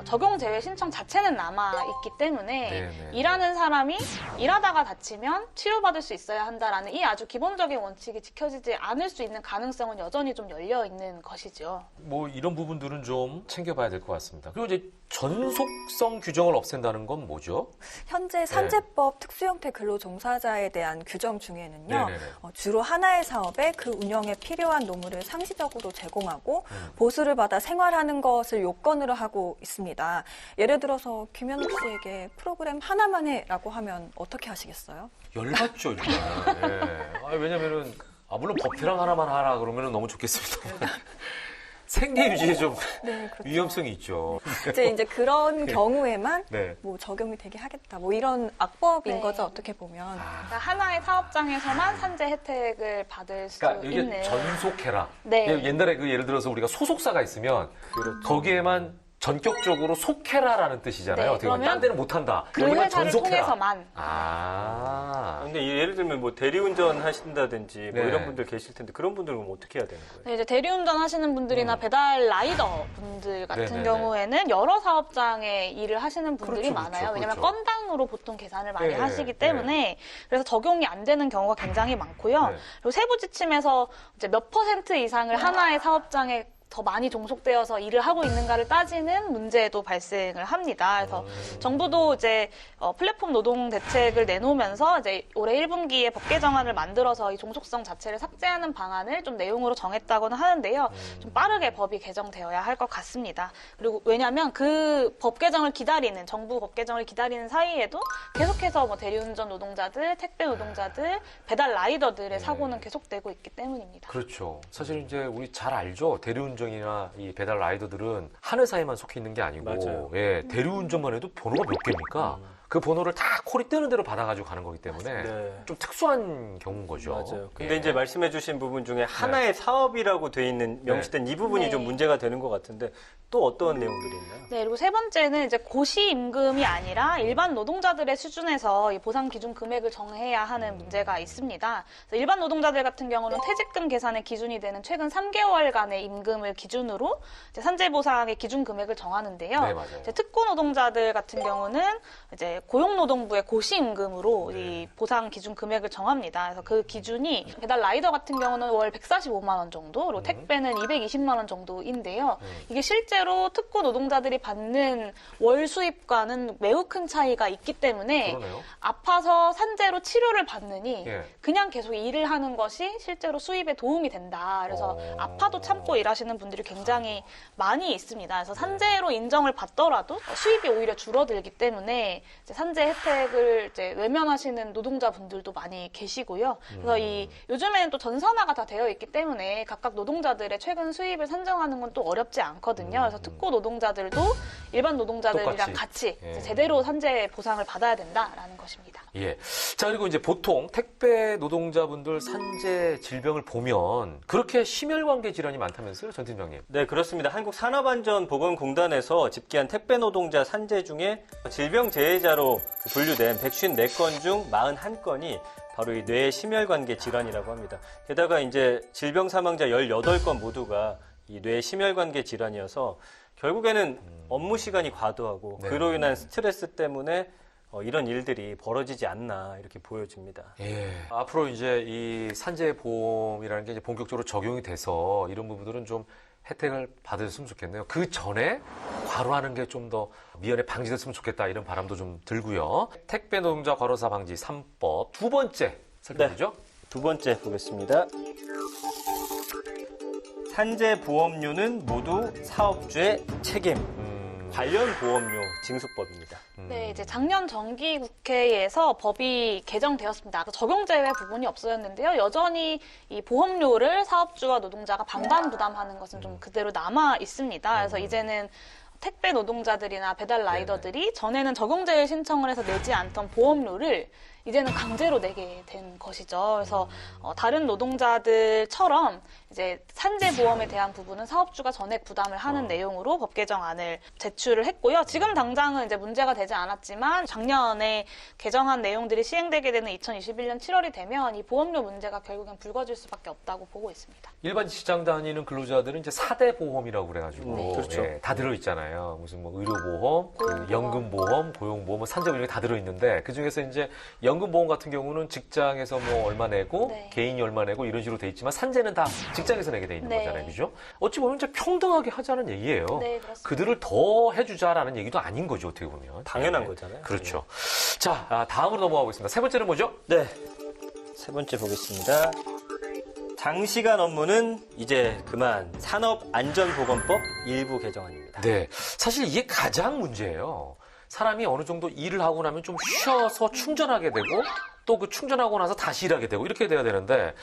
적용 제외 신청 자체는 남아 있기 때문에 네네. 일하는 사람이 일하다가 다치면 치료받을 수 있어야 한다라는 이 아주 기본적인 원칙이 지켜지지 않을 수 있는 가능성은 여전히 좀 열려 있는 것이죠. 뭐 이런 부분들은 좀 챙겨봐야 될 것 같습니다. 그리고 이제 전속성 규정을 없앤다는 건 뭐죠? 현재 산재법 특수형태 근로종사자에 대한 규정 중에는요. 네네네. 주로 하나의 사업에 그 운영에 필요한 노무를 상시적으로 제공하고 보수를 받아 생활하는 것을 요건으로 하고 있습니다. 예를 들어서 김현욱 씨에게 프로그램 하나만 해라고 하면 어떻게 하시겠어요? 열받죠, 일단. 예. 왜냐면은, 물론 법태랑 하나만 하라 그러면 너무 좋겠습니다. 생계 유지에 좀 네, 그렇죠. 위험성이 있죠. 이제 그런 경우에만 네. 뭐 적용이 되게 하겠다. 뭐 이런 악법인 네. 거죠, 어떻게 보면. 그러니까 하나의 사업장에서만 산재 혜택을 받을 수 그러니까 이게 있는. 전속해라. 네. 옛날에 예를 들어서 우리가 소속사가 있으면 거기에만 전격적으로 속해라라는 뜻이잖아요. 네, 어떻게 보면 딴 그러면 데는 못한다. 그 여기만 회사를 전속해라. 통해서만. 근데 예를 들면 뭐 대리운전 하신다든지 뭐 네. 이런 분들 계실 텐데 그런 분들은 그럼 어떻게 해야 되는 거예요? 네, 이제 대리운전 하시는 분들이나 배달 라이더 분들 같은 네네네. 경우에는 여러 사업장에 일을 하시는 분들이 그렇죠, 많아요. 그렇죠, 왜냐하면 그렇죠. 건당으로 보통 계산을 많이 네, 하시기 네. 때문에 그래서 적용이 안 되는 경우가 굉장히 많고요. 네. 그리고 세부 지침에서 이제 몇 % 이상을 하나의 사업장에 더 많이 종속되어서 일을 하고 있는가를 따지는 문제도 발생을 합니다. 그래서 정부도 이제 플랫폼 노동 대책을 내놓으면서 이제 올해 1분기에 법 개정안을 만들어서 이 종속성 자체를 삭제하는 방안을 좀 내용으로 정했다고는 하는데요. 좀 빠르게 법이 개정되어야 할 것 같습니다. 그리고 왜냐하면 그 법 개정을 기다리는 정부 법 개정을 기다리는 사이에도 계속해서 뭐 대리운전 노동자들, 택배 노동자들, 배달 라이더들의 사고는 계속되고 있기 때문입니다. 그렇죠. 사실 이제 우리 잘 알죠. 대리운전이나 이 배달 라이더들은 한 회사에만 속해 있는 게 아니고, 맞아요. 예, 대리운전만 해도 번호가 몇 개입니까? 그 번호를 다 콜이 뜨는 대로 받아가지고 가는 거기 때문에 네. 좀 특수한 경우인 거죠. 맞아요. 근데 예. 이제 말씀해주신 부분 중에 하나의 사업이라고 돼 있는 명시된 이 부분이 네. 좀 문제가 되는 것 같은데 또 어떤 내용들이 있나요? 네, 그리고 세 번째는 이제 고시 임금이 아니라 일반 노동자들의 수준에서 이 보상 기준 금액을 정해야 하는 문제가 있습니다. 그래서 일반 노동자들 같은 경우는 퇴직금 계산의 기준이 되는 최근 3개월간의 임금을 기준으로 이제 산재 보상의 기준 금액을 정하는데요. 네, 맞아요. 이제 특고 노동자들 같은 경우는 이제 고용노동부의 고시 임금으로 이 보상 기준 금액을 정합니다. 그래서 그 기준이 배달 라이더 같은 경우는 월 145만 원 정도, 그리고 택배는 220만 원 정도인데요. 이게 실제로 특고 노동자들이 받는 월 수입과는 매우 큰 차이가 있기 때문에 그러네요. 아파서 산재로 치료를 받느니 예. 그냥 계속 일을 하는 것이 실제로 수입에 도움이 된다. 그래서 아파도 참고 일하시는 분들이 굉장히 많이 있습니다. 그래서 산재로 인정을 받더라도 수입이 오히려 줄어들기 때문에 이제 산재 혜택을 이제 외면하시는 노동자분들도 많이 계시고요. 그래서 이 요즘에는 또 전산화가 다 되어 있기 때문에 각각 노동자들의 최근 수입을 산정하는 건 또 어렵지 않거든요. 그래서 특고 노동자들도 일반 노동자들이랑 똑같이. 같이 예. 이제 제대로 산재 보상을 받아야 된다라는 것입니다. 예. 자, 그리고 이제 보통 택배 노동자분들 산재 질병을 보면 그렇게 심혈관계 질환이 많다면서요, 전 팀장님? 네, 그렇습니다. 한국산업안전보건공단에서 집계한 택배 노동자 산재 중에 질병재해자로 분류된 154건 중 41건이 바로 이 뇌 심혈관계 질환이라고 합니다. 게다가 이제 질병 사망자 18건 모두가 이 뇌 심혈관계 질환이어서 결국에는 업무 시간이 과도하고 네. 그로 인한 스트레스 때문에 이런 일들이 벌어지지 않나 이렇게 보여집니다. 예. 앞으로 이제 이 산재 보험이라는 게 이제 본격적으로 적용이 돼서 이런 부분들은 좀 혜택을 받으셨으면 좋겠네요. 그 전에 과로하는 게 좀 더 미연에 방지됐으면 좋겠다 이런 바람도 좀 들고요. 택배 노동자 과로사 방지 3법 두 번째 살펴보죠. 두 번째 보겠습니다. 산재 보험료는 모두 사업주의 책임. 관련 보험료 징수법입니다. 네, 이제 작년 정기국회에서 법이 개정되었습니다. 적용 제외 부분이 없어졌는데요. 여전히 이 보험료를 사업주와 노동자가 반반 부담하는 것은 좀 그대로 남아 있습니다. 그래서 이제는 택배 노동자들이나 배달 라이더들이 전에는 적용제외 신청을 해서 내지 않던 보험료를 이제는 강제로 내게 된 것이죠. 그래서 다른 노동자들처럼 이제 산재 보험에 대한 부분은 사업주가 전액 부담을 하는 내용으로 법 개정안을 제출을 했고요. 지금 당장은 이제 문제가 되지 않았지만 작년에 개정한 내용들이 시행되게 되는 2021년 7월이 되면 이 보험료 문제가 결국엔 불거질 수밖에 없다고 보고 있습니다. 일반 직장 다니는 근로자들은 이제 4대 보험이라고 그래가지고 그렇죠. 예, 다 들어있잖아요. 무슨 뭐 의료보험, 그 연금보험, 고용보험, 뭐 산재보험 이게 다 들어있는데 그 중에서 이제 연금보험 같은 경우는 직장에서 뭐 얼마 내고 네. 개인이 얼마 내고 이런 식으로 돼 있지만 산재는 다 직장에서 내게 돼 있는 네. 거잖아요. 그죠? 어찌 보면 이제 평등하게 하자는 얘기예요. 네, 그렇습니다. 그들을 더 해주자라는 얘기도 아닌 거죠. 어떻게 보면. 당연한 네. 거잖아요. 그렇죠. 자, 다음으로 넘어가 보겠습니다. 세 번째는 뭐죠? 네. 세 번째 보겠습니다. 장시간 업무는 이제 그만 산업안전보건법 일부 개정안입니다. 네. 사실 이게 가장 문제예요. 사람이 어느 정도 일을 하고 나면 좀 쉬어서 충전하게 되고 또 그 충전하고 나서 다시 일하게 되고 이렇게 돼야 되는데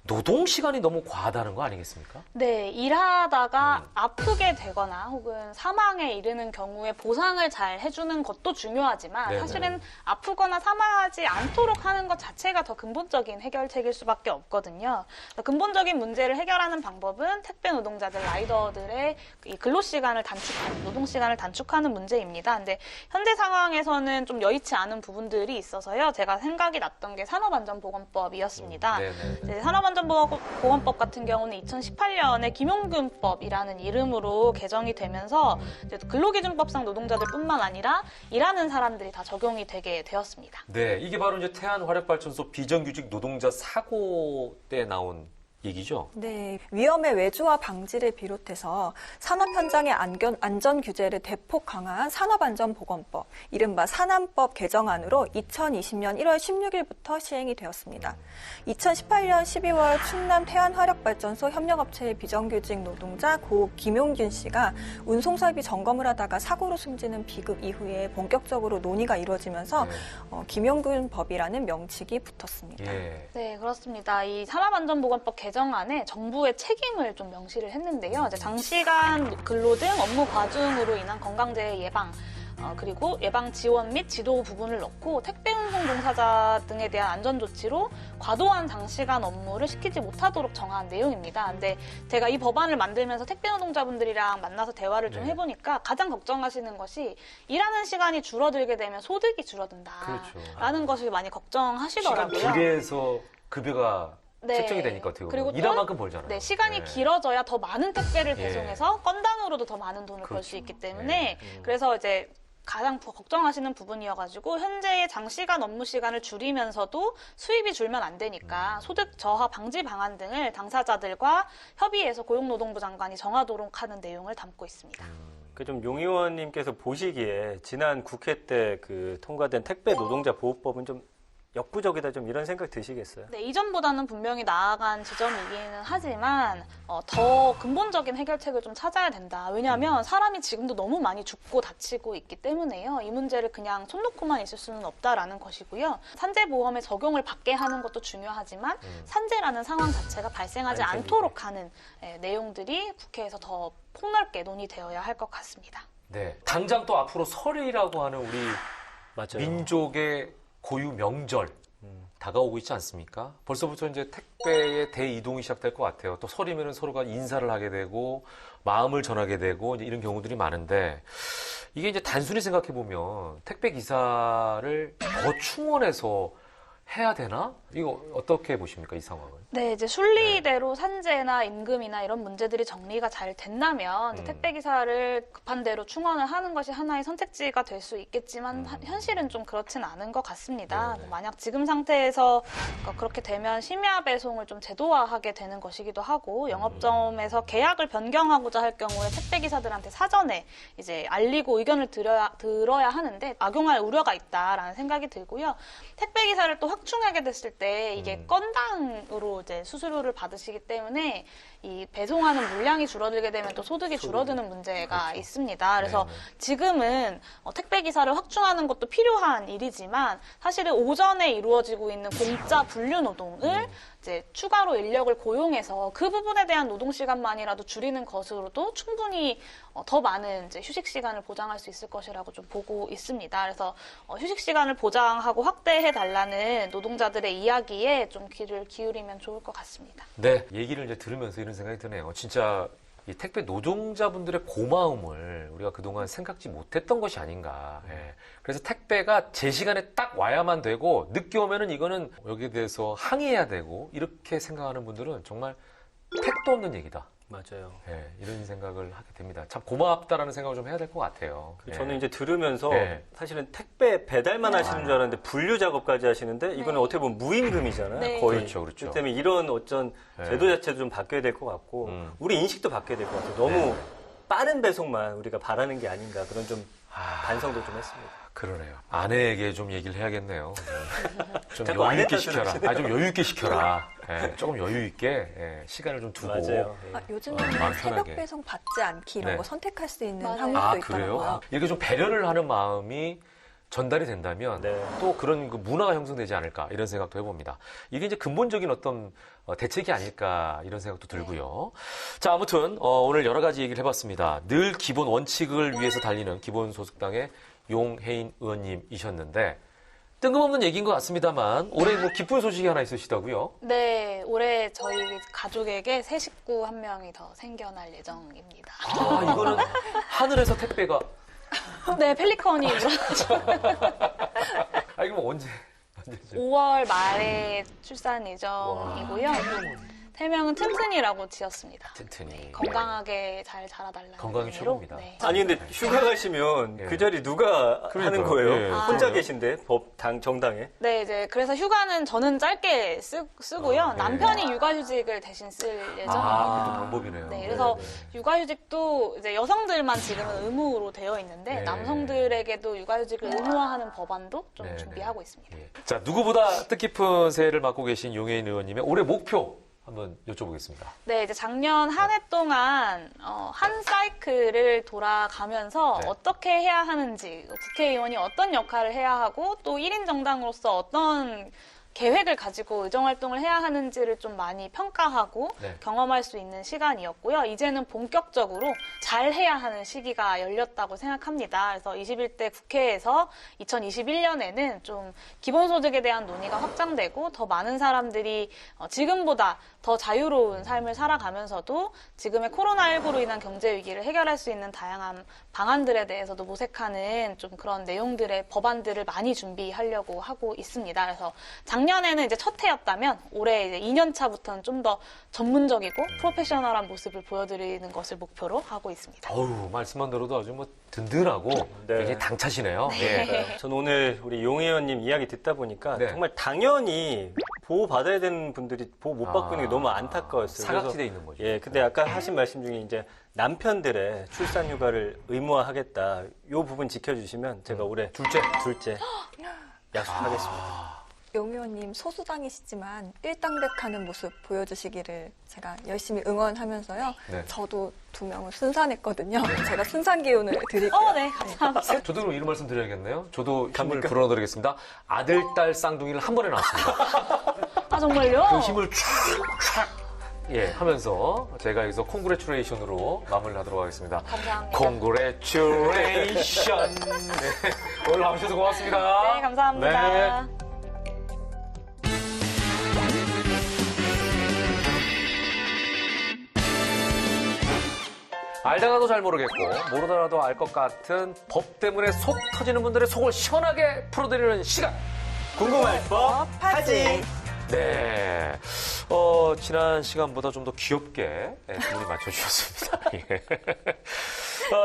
노동 시간이 너무 과하다는 거 아니겠습니까? 네, 일하다가 아프게 되거나 혹은 사망에 이르는 경우에 보상을 잘 해주는 것도 중요하지만 네네. 사실은 아프거나 사망하지 않도록 하는 것 자체가 더 근본적인 해결책일 수밖에 없거든요. 근본적인 문제를 해결하는 방법은 택배 노동자들, 라이더들의 이 근로시간을 단축하는, 노동시간을 단축하는 문제입니다. 근데 현재 상황에서는 좀 여의치 않은 부분들이 있어서요. 제가 생각이 났던 게 산업안전보건법이었습니다. 네네. 이제 산업안전보건법 같은 경우는 2018년에 김용균법이라는 이름으로 개정이 되면서 이제 근로기준법상 노동자들뿐만 아니라 일하는 사람들이 다 적용이 되게 되었습니다. 네, 이게 바로 이제 태안화력발전소 비정규직 노동자 사고 때 나온 얘기죠. 네, 위험의 외주화 방지를 비롯해서 산업 현장의 안전 규제를 대폭 강화한 산업안전보건법, 이른바 산안법 개정안으로 2020년 1월 16일부터 시행이 되었습니다. 2018년 12월 충남 태안화력발전소 협력업체의 비정규직 노동자 고 김용균 씨가 운송설비 점검을 하다가 사고로 숨지는 비극 이후에 본격적으로 논의가 이루어지면서 김용균 법이라는 명칭이 붙었습니다. 예. 네, 그렇습니다. 이 산업안전보건법 개정안에 정부의 책임을 좀 명시를 했는데요. 이제 장시간 근로 등 업무 과중으로 인한 건강재해 예방, 그리고 예방 지원 및 지도 부분을 넣고 택배 운송 종사자 등에 대한 안전 조치로 과도한 장시간 업무를 시키지 못하도록 정한 내용입니다. 근데 제가 이 법안을 만들면서 택배 노동자분들이랑 만나서 대화를 좀 네. 해보니까 가장 걱정하시는 것이 일하는 시간이 줄어들게 되면 소득이 줄어든다라는 그렇죠. 것을 많이 걱정하시더라고요. 시간 길게해서 급여가 네. 책정이 되니까 어떻게 보면 그리고 또 일한 만큼 벌잖아요. 네, 시간이 네. 길어져야 더 많은 택배를 예. 배송해서 건당으로도 더 많은 돈을 벌 수 그렇죠. 있기 때문에 네. 그래서 이제 가장 걱정하시는 부분이어가지고 현재의 장시간 업무 시간을 줄이면서도 수입이 줄면 안 되니까 소득 저하 방지 방안 등을 당사자들과 협의해서 고용노동부 장관이 정하도록 하는 내용을 담고 있습니다. 그 좀 용 의원님께서 보시기에 지난 국회 때 그 통과된 택배 노동자 보호법은 좀 역부족이다 좀 이런 생각 드시겠어요? 네, 이전보다는 분명히 나아간 지점이기는 하지만 더 근본적인 해결책을 좀 찾아야 된다. 왜냐하면 사람이 지금도 너무 많이 죽고 다치고 있기 때문에요. 이 문제를 그냥 손 놓고만 있을 수는 없다라는 것이고요. 산재보험의 적용을 받게 하는 것도 중요하지만 산재라는 상황 자체가 발생하지 안 않도록 하는 내용들이 국회에서 더 폭넓게 논의되어야 할 것 같습니다. 네. 당장 또 앞으로 설이라고 하는 우리 맞아요. 민족의 고유 명절 다가오고 있지 않습니까? 벌써부터 이제 택배의 대이동이 시작될 것 같아요. 또 설이면은 서로가 인사를 하게 되고 마음을 전하게 되고 이제 이런 경우들이 많은데 이게 이제 단순히 생각해 보면 택배 기사를 더 충원해서 해야 되나? 이거 어떻게 보십니까, 이 상황을? 네, 이제 순리대로 산재나 임금이나 이런 문제들이 정리가 잘 된다면 택배기사를 급한 대로 충원을 하는 것이 하나의 선택지가 될 수 있겠지만 현실은 좀 그렇진 않은 것 같습니다. 네네. 만약 지금 상태에서 그렇게 되면 심야 배송을 좀 제도화하게 되는 것이기도 하고 영업점에서 계약을 변경하고자 할 경우에 택배기사들한테 사전에 이제 알리고 의견을 들어야 하는데 악용할 우려가 있다라는 생각이 들고요. 택배기사를 또 확충하게 됐을 때 이게 건당으로 이제 수수료를 받으시기 때문에 이 배송하는 물량이 줄어들게 되면 또 소득이 줄어드는 문제가 있습니다. 그래서 네네. 지금은 택배 기사를 확충하는 것도 필요한 일이지만 사실은 오전에 이루어지고 있는 공짜 분류 노동을 이제 추가로 인력을 고용해서 그 부분에 대한 노동 시간만이라도 줄이는 것으로도 충분히 더 많은 이제 휴식 시간을 보장할 수 있을 것이라고 좀 보고 있습니다. 그래서 휴식 시간을 보장하고 확대해 달라는 노동자들의 이야기에 좀 귀를 기울이면 좋을 것 같습니다. 네, 얘기를 이제 들으면서 이런 생각이 드네요. 진짜 이 택배 노동자분들의 고마움을 우리가 그동안 생각지 못했던 것이 아닌가. 예. 그래서 택배가 제 시간에 딱 와야만 되고 늦게 오면은 이거는 여기에 대해서 항의해야 되고 이렇게 생각하는 분들은 정말 택도 없는 얘기다. 맞아요. 예, 이런 생각을 하게 됩니다. 참 고맙다라는 생각을 좀 해야 될 것 같아요. 예. 저는 이제 들으면서 네. 사실은 택배 배달만 하시는 줄 알았는데 분류 작업까지 하시는데 이거는 어떻게 보면 무임금이잖아요. 네. 거의. 그렇죠, 그렇죠. 그렇기 때문에 이런 어쩐 네. 제도 자체도 좀 바뀌어야 될 것 같고 우리 인식도 바뀌어야 될 것 같아요. 너무 빠른 배송만 우리가 바라는 게 아닌가 그런 좀 반성도 좀 했습니다. 그러네요. 아내에게 좀 얘기를 해야겠네요. 좀 자꾸 여유 있게 아내 시켜라. 탓을 좀 여유 있게 시켜라. 예, 조금 여유 있게 시간을 좀 두고. 맞아요. 아, 요즘에는 마음 새벽 편하게. 배송 받지 않기 이런 네. 거 선택할 수 있는 맞아요. 항목도 아, 있더라고요. 그래요? 이렇게 좀 배려를 하는 마음이 전달이 된다면 네. 또 그런 그 문화가 형성되지 않을까 이런 생각도 해봅니다. 이게 이제 근본적인 어떤 대책이 아닐까 이런 생각도 들고요. 자, 아무튼 오늘 여러 가지 얘기를 해봤습니다. 늘 기본 원칙을 위해서 달리는 기본소득당의 용혜인 의원님이셨는데 뜬금없는 얘기인 것 같습니다만 올해 뭐 기쁜 소식이 하나 있으시다고요? 네, 올해 저희 가족에게 새 식구 한 명이 더 생겨날 예정입니다. 아, 이거는 하늘에서 택배가 네, 펠리컨이 아, 이거 뭐 언제죠? 5월 말에 출산 예정이고요. 3명은 튼튼이라고 지었습니다. 튼튼히 건강하게 잘 자라달라는 건강이 의미로. 최고입니다. 네. 아니 근데 휴가 가시면 예. 그 자리 누가 하는 거예요? 예, 혼자 그러게요. 계신데 정당에. 네, 이제 그래서 휴가는 저는 짧게 쓰고요. 네. 남편이 육아휴직을 대신 쓸 예정입니다. 아, 그것도 방법이네요. 네, 그래서 네, 네. 육아휴직도 이제 여성들만 지금은 의무로 되어 있는데 네. 남성들에게도 육아휴직을 의무화하는 법안도 좀 네, 준비하고 네. 있습니다. 예. 자, 누구보다 뜻깊은 새해를 맡고 계신 용혜인 의원님의 올해 목표 한번 여쭤보겠습니다. 네, 이제 작년 한 해 동안 한 사이클을 돌아가면서 네. 어떻게 해야 하는지, 국회의원이 어떤 역할을 해야 하고 또 1인 정당으로서 어떤 계획을 가지고 의정활동을 해야 하는지를 좀 많이 평가하고 네. 경험할 수 있는 시간이었고요. 이제는 본격적으로 잘 해야 하는 시기가 열렸다고 생각합니다. 그래서 21대 국회에서 2021년에는 좀 기본소득에 대한 논의가 확장되고 더 많은 사람들이 지금보다 더 자유로운 삶을 살아가면서도 지금의 코로나19로 인한 경제 위기를 해결할 수 있는 다양한 방안들에 대해서도 모색하는 좀 그런 내용들의 법안들을 많이 준비하려고 하고 있습니다. 그래서 작년에는 이제 첫 해였다면 올해 이제 2년 차부터는 좀 더 전문적이고 프로페셔널한 모습을 보여드리는 것을 목표로 하고 있습니다. 어우, 말씀만 들어도 아주 뭐 든든하고 네. 굉장히 당차시네요. 예. 전 오늘 우리 용 의원님 이야기 듣다 보니까 네. 정말 당연히 보호받아야 되는 분들이 보호 못 받고 있는 게 너무 안타까웠어요. 사각지대에 있는 거죠. 예, 근데 아까 하신 말씀 중에 이제 남편들의 출산 휴가를 의무화하겠다. 요 부분 지켜주시면 제가 올해 둘째 약속하겠습니다. 용 의원님 소수당이시지만 일당백하는 모습 보여주시기를 제가 열심히 응원하면서요. 네. 저도 2명을 순산했거든요. 제가 순산 기운을 드릴게요. 네, 감사합니다. 저도 그럼 이런 말씀 드려야겠네요. 저도 힘을 갑니까? 불어넣어드리겠습니다. 아들, 딸 쌍둥이를 한 번에 낳았습니다. 아, 정말요? 그 힘을 촥촥 예, 하면서 제가 여기서 콩그레츄레이션으로 마무리를 하도록 하겠습니다. 감사합니다. 콩그레츄레이션. 네, 오늘 나오셔서 고맙습니다. 네, 감사합니다. 네. 알다가도 잘 모르겠고 모르더라도 알 것 같은 법 때문에 속 터지는 분들의 속을 시원하게 풀어드리는 시간. 궁금할 법 하지. 네. 지난 시간보다 좀 더 귀엽게 분이 맞춰주셨습니다. 예.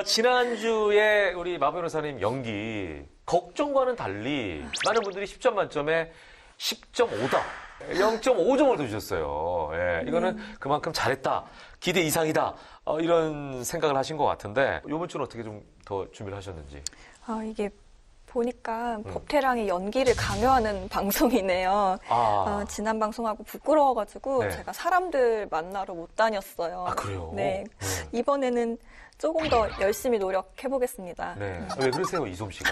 지난주에 우리 마 변호사님 연기, 걱정과는 달리 많은 분들이 10점 만점에 10.5다. 0.5점을 더 주셨어요. 예, 이거는 그만큼 잘했다. 기대 이상이다. 이런 생각을 하신 것 같은데, 이번 주는 어떻게 좀 더 준비를 하셨는지. 이게 보니까 법태랑이 연기를 강요하는 방송이네요. 지난 방송하고 부끄러워가지고 네. 제가 사람들 만나러 못 다녔어요. 아, 그래요? 네. 이번에는 조금 더 열심히 노력해보겠습니다. 네. 왜 그러세요, 이솜 씨가?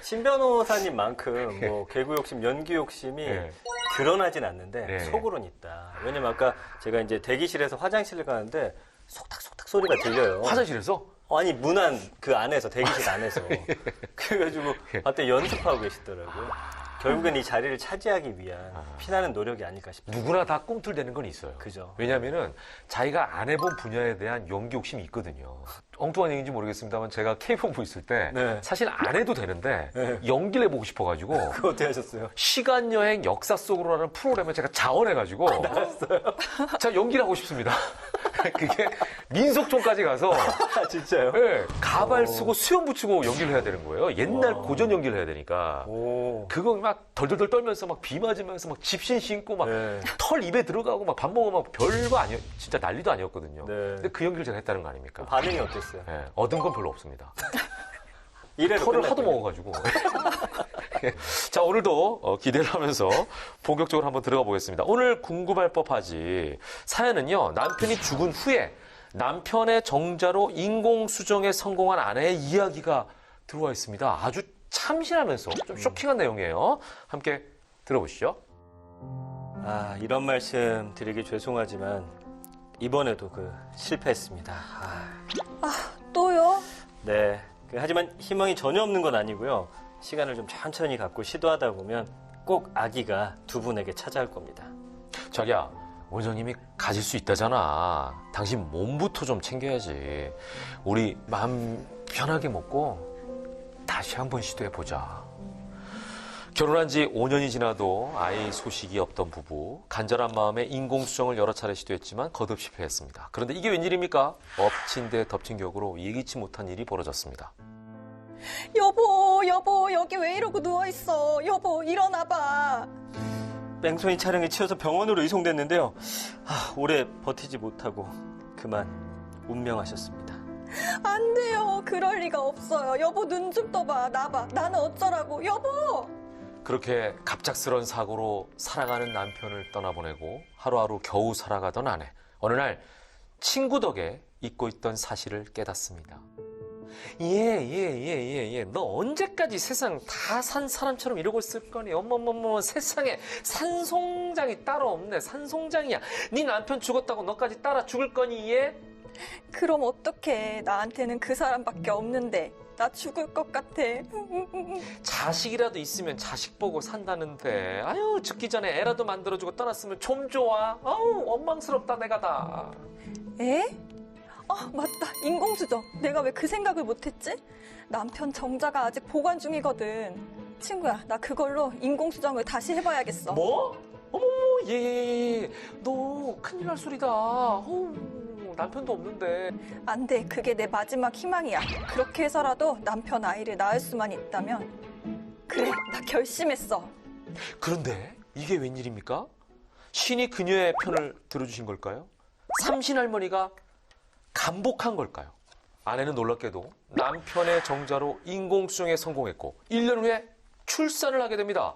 신 변호사님만큼 뭐 개그 욕심, 연기 욕심이 네. 드러나진 않는데 네. 속으로는 있다. 왜냐면 아까 제가 이제 대기실에서 화장실을 가는데 속닥속닥 소리가 들려요. 화장실에서? 아니 문 안 그 안에서 대기실 안에서 그래가지고 그때 연습하고 계시더라고요. 결국엔 이 자리를 차지하기 위한 피나는 노력이 아닐까 싶어요. 누구나 다 꿈틀대는 건 있어요. 그죠. 왜냐하면은 자기가 안 해본 분야에 대한 연기 욕심이 있거든요. 엉뚱한 얘기인지 모르겠습니다만 제가 K본부 있을 때 네. 사실 안 해도 되는데 네. 연기를 해보고 싶어가지고 그거 어떻게 하셨어요? 시간여행 역사 속으로라는 프로그램을 제가 자원해가지고 나갔어요. 자 연기를 하고 싶습니다. 그게 민속촌까지 가서 아, 진짜요? 네, 가발 쓰고 수염 붙이고 연기를 해야 되는 거예요. 옛날 고전 연기를 해야 되니까. 오. 그거 막 덜덜덜 떨면서 막 비 맞으면서 막 집신 신고 막 네. 털 입에 들어가고 막 밥 먹으면 막 별거 아니었, 진짜 난리도 아니었거든요. 네. 근데 그 연기를 제가 했다는 거 아닙니까? 반응이 어땠어요? 네, 얻은 건 별로 없습니다. 이래로 털을 하도 끝났군요. 먹어가지고. 자, 오늘도 기대를 하면서 본격적으로 한번 들어가 보겠습니다. 오늘 궁금할 법하지. 사연은요, 남편이 죽은 후에 남편의 정자로 인공수정에 성공한 아내의 이야기가 들어와 있습니다. 아주 참신하면서 좀 쇼킹한 내용이에요. 함께 들어보시죠. 아, 이런 말씀 드리기 죄송하지만 이번에도 실패했습니다. 또요? 네. 하지만 희망이 전혀 없는 건 아니고요. 시간을 좀 천천히 갖고 시도하다 보면 꼭 아기가 두 분에게 찾아올 겁니다. 자기야, 원장님이 가질 수 있다잖아. 당신 몸부터 좀 챙겨야지. 우리 마음 편하게 먹고 다시 한번 시도해보자. 결혼한 지 5년이 지나도 아이 소식이 없던 부부. 간절한 마음에 인공수정을 여러 차례 시도했지만 거듭 실패했습니다. 그런데 이게 웬일입니까? 엎친 데 덮친 격으로 예기치 못한 일이 벌어졌습니다. 여보, 여기 왜 이러고 누워있어? 여보, 일어나봐. 뺑소니 촬영에 치여서 병원으로 이송됐는데요. 오래 버티지 못하고 그만 운명하셨습니다. 안 돼요. 그럴 리가 없어요. 여보, 눈 좀 떠봐. 나봐. 나는 어쩌라고. 여보! 그렇게 갑작스런 사고로 사랑하는 남편을 떠나보내고 하루하루 겨우 살아가던 아내. 어느 날 친구 덕에 잊고 있던 사실을 깨닫습니다. 너 언제까지 세상 다 산 사람처럼 이러고 있을 거니? 어머머머, 세상에 산송장이 따로 없네. 산송장이야. 네 남편 죽었다고 너까지 따라 죽을 거니, 얘? 그럼 어떡해. 나한테는 그 사람밖에 없는데. 나 죽을 것 같아. 자식이라도 있으면 자식 보고 산다는데. 아유, 죽기 전에 애라도 만들어주고 떠났으면 좀 좋아. 아우, 원망스럽다, 내가 다. 에? 맞다. 인공수정. 내가 왜 그 생각을 못했지? 남편 정자가 아직 보관 중이거든. 친구야, 나 그걸로 인공수정을 다시 해봐야겠어. 뭐? 어머, 얘. 너 큰일 날 소리다. 남편도 없는데. 안 돼. 그게 내 마지막 희망이야. 그렇게 해서라도 남편 아이를 낳을 수만 있다면. 그래, 나 결심했어. 그런데 이게 웬일입니까? 신이 그녀의 편을 들어주신 걸까요? 삼신 할머니가 감복한 걸까요? 아내는 놀랍게도 남편의 정자로 인공수정에 성공했고 1년 후에 출산을 하게 됩니다.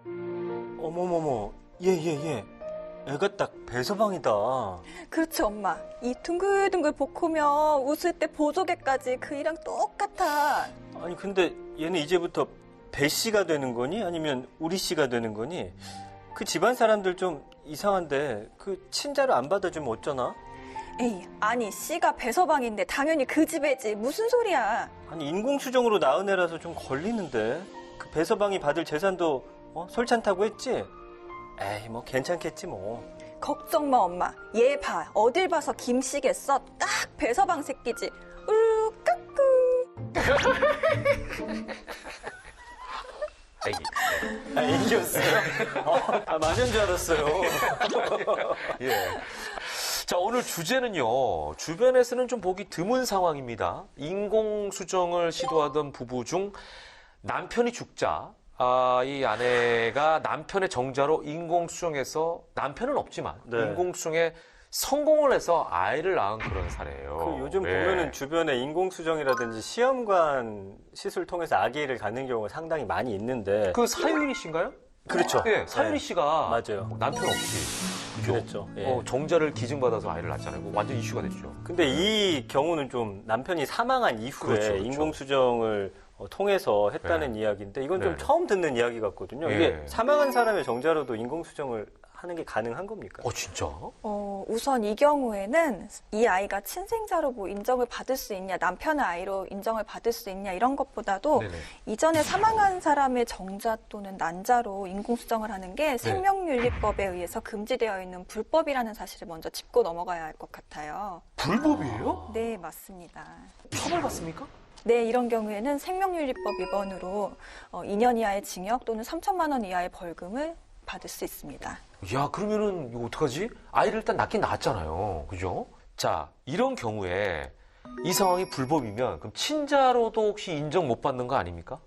어머머머, 얘. 애가 딱 배서방이다. 그렇지, 엄마. 이 둥글둥글 복으며 웃을 때 보조개까지 그이랑 똑같아. 아니 근데 얘는 이제부터 배 씨가 되는 거니? 아니면 우리 씨가 되는 거니? 그 집안 사람들 좀 이상한데 그 친자를 안 받아주면 어쩌나? 에이, 아니 씨가 배서방인데 당연히 그 집애지. 무슨 소리야. 아니 인공수정으로 낳은 애라서 좀 걸리는데 그 배서방이 받을 재산도 솔찬다고 했지? 에이 뭐 괜찮겠지 뭐. 걱정 마, 엄마. 얘 봐. 어딜 봐서 김씨겠어. 딱 배서방 새끼지. 까꿍. 애기. 애기였어요? 마녀인 줄 알았어요. 예. 자, 오늘 주제는요. 주변에서는 좀 보기 드문 상황입니다. 인공수정을 시도하던 부부 중 남편이 죽자 이 아내가 남편의 정자로 인공수정해서 남편은 없지만 네. 인공수정에 성공을 해서 아이를 낳은 그런 사례예요. 요즘 네. 보면은 주변에 인공수정이라든지 시험관 시술 통해서 아기를 갖는 경우가 상당히 많이 있는데. 그 사유리 씨인가요? 그렇죠. 네, 사유리 네. 씨가 맞아요. 남편 없이 그죠? 그랬죠. 예. 정자를 기증받아서 아이를 낳잖아요. 그거 완전 이슈가 됐죠. 근데 이 경우는 좀 남편이 사망한 이후에 그렇죠. 인공수정을 통해서 했다는 이야기인데 이건 좀 네. 처음 듣는 이야기 같거든요. 예. 이게 사망한 사람의 정자로도 인공수정을 하는 게 가능한 겁니까? 진짜? 우선 이 경우에는 이 아이가 친생자로 뭐 인정을 받을 수 있냐, 남편의 아이로 인정을 받을 수 있냐 이런 것보다도 네네. 이전에 사망한 사람의 정자 또는 난자로 인공수정을 하는 게 생명윤리법에 의해서 금지되어 있는 불법이라는 사실을 먼저 짚고 넘어가야 할 것 같아요. 불법이에요? 네, 맞습니다. 처벌받습니까? 네, 이런 경우에는 생명윤리법 위반으로 2년 이하의 징역 또는 3천만 원 이하의 벌금을 받을 수 있습니다. 야, 그러면은 이거 어떡하지? 아이를 일단 낳긴 낳았잖아요. 그죠? 자, 이런 경우에 이 상황이 불법이면 그럼 친자로도 혹시 인정 못 받는 거 아닙니까?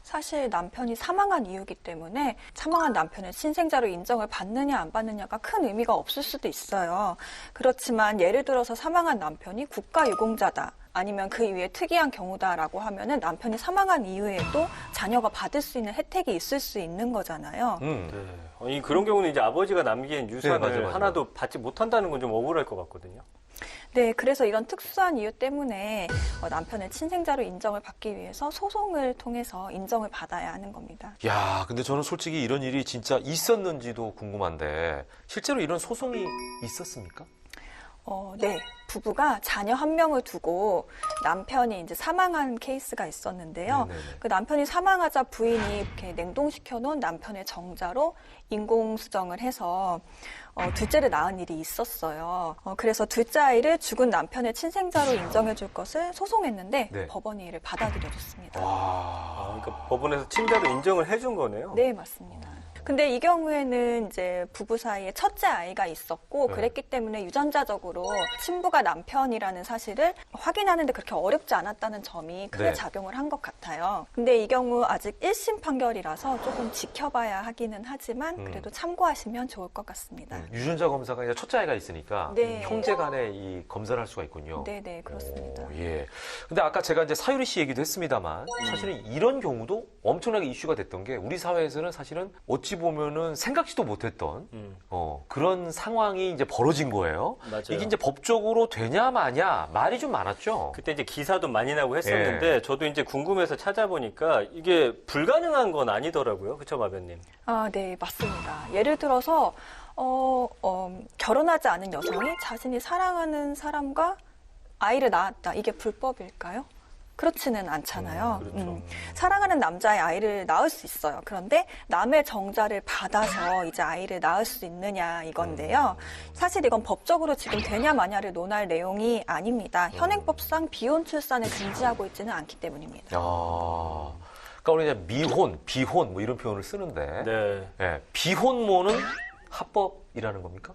사실 남편이 사망한 이유이기 때문에 사망한 남편을 친생자로 인정을 받느냐 안 받느냐가 큰 의미가 없을 수도 있어요. 그렇지만 예를 들어서 사망한 남편이 국가유공자다. 아니면 그 이외에 특이한 경우다라고 하면은 남편이 사망한 이후에도 자녀가 받을 수 있는 혜택이 있을 수 있는 거잖아요. 네. 그런 경우는 이제 아버지가 남긴 유산을 네, 맞아요. 하나도 받지 못한다는 건 좀 억울할 것 같거든요. 네, 그래서 이런 특수한 이유 때문에 남편을 친생자로 인정을 받기 위해서 소송을 통해서 인정을 받아야 하는 겁니다. 야, 근데 저는 솔직히 이런 일이 진짜 있었는지도 궁금한데 실제로 이런 소송이 있었습니까? 네. 부부가 자녀 한 명을 두고 남편이 이제 사망한 케이스가 있었는데요. 네네네. 그 남편이 사망하자 부인이 이렇게 냉동시켜 놓은 남편의 정자로 인공수정을 해서 둘째를 낳은 일이 있었어요. 그래서 둘째 아이를 죽은 남편의 친생자로 인정해 줄 것을 소송했는데 네. 법원이 이를 받아들여줬습니다. 그러니까 법원에서 친자로 인정을 해준 거네요. 네, 맞습니다. 근데 이 경우에는 이제 부부 사이에 첫째 아이가 있었고 네. 그랬기 때문에 유전자적으로 친부가 남편이라는 사실을 확인하는데 그렇게 어렵지 않았다는 점이 크게 네. 작용을 한 것 같아요. 근데 이 경우 아직 1심 판결이라서 조금 지켜봐야 하기는 하지만 그래도 참고하시면 좋을 것 같습니다. 유전자 검사가 이제 첫째 아이가 있으니까 네. 형제 간에 이 검사를 할 수가 있군요. 네, 그렇습니다. 예. 근데 아까 제가 이제 사유리 씨 얘기도 했습니다만 사실은 이런 경우도 엄청나게 이슈가 됐던 게 우리 사회에서는 사실은 어찌 보면은 생각지도 못했던 그런 상황이 이제 벌어진 거예요. 맞아요. 이게 이제 법적으로 되냐 마냐 말이 좀 많았죠. 그때 이제 기사도 많이 나고 했었는데 저도 이제 궁금해서 찾아보니까 이게 불가능한 건 아니더라고요. 그쵸, 마변님? 네, 맞습니다. 예를 들어서 결혼하지 않은 여성이 자신이 사랑하는 사람과 아이를 낳았다. 이게 불법일까요? 그렇지는 않잖아요. 그렇죠. 사랑하는 남자의 아이를 낳을 수 있어요. 그런데 남의 정자를 받아서 이제 아이를 낳을 수 있느냐 이건데요. 사실 이건 법적으로 지금 되냐 마냐를 논할 내용이 아닙니다. 현행법상 비혼 출산을 금지하고 있지는 않기 때문입니다. 그러니까 우리 이제 미혼, 비혼 뭐 이런 표현을 쓰는데 네. 예, 비혼모는 합법이라는 겁니까?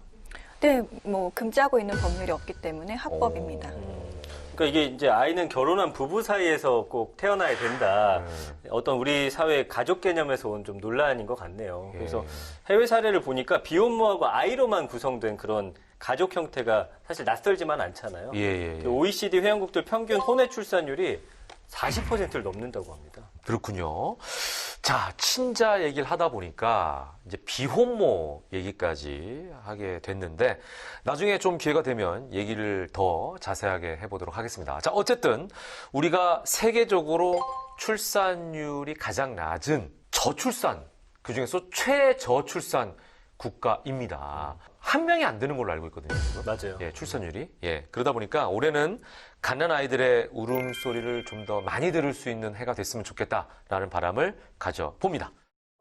네, 뭐 금지하고 있는 법률이 없기 때문에 합법입니다. 그러니까 이게 이제 아이는 결혼한 부부 사이에서 꼭 태어나야 된다. 어떤 우리 사회 가족 개념에서 온 좀 논란인 것 같네요. 그래서 해외 사례를 보니까 비혼모하고 아이로만 구성된 그런 가족 형태가 사실 낯설지만 않잖아요. 예. OECD 회원국들 평균 혼외 출산율이 40%를 넘는다고 합니다. 그렇군요. 자, 친자 얘기를 하다 보니까 이제 비혼모 얘기까지 하게 됐는데 나중에 좀 기회가 되면 얘기를 더 자세하게 해보도록 하겠습니다. 자, 어쨌든 우리가 세계적으로 출산율이 가장 낮은 저출산, 그중에서 최저출산 국가입니다. 한 명이 안 되는 걸로 알고 있거든요. 지금. 맞아요. 예, 출산율이. 예, 그러다 보니까 올해는 갓난 아이들의 울음소리를 좀 더 많이 들을 수 있는 해가 됐으면 좋겠다라는 바람을 가져봅니다.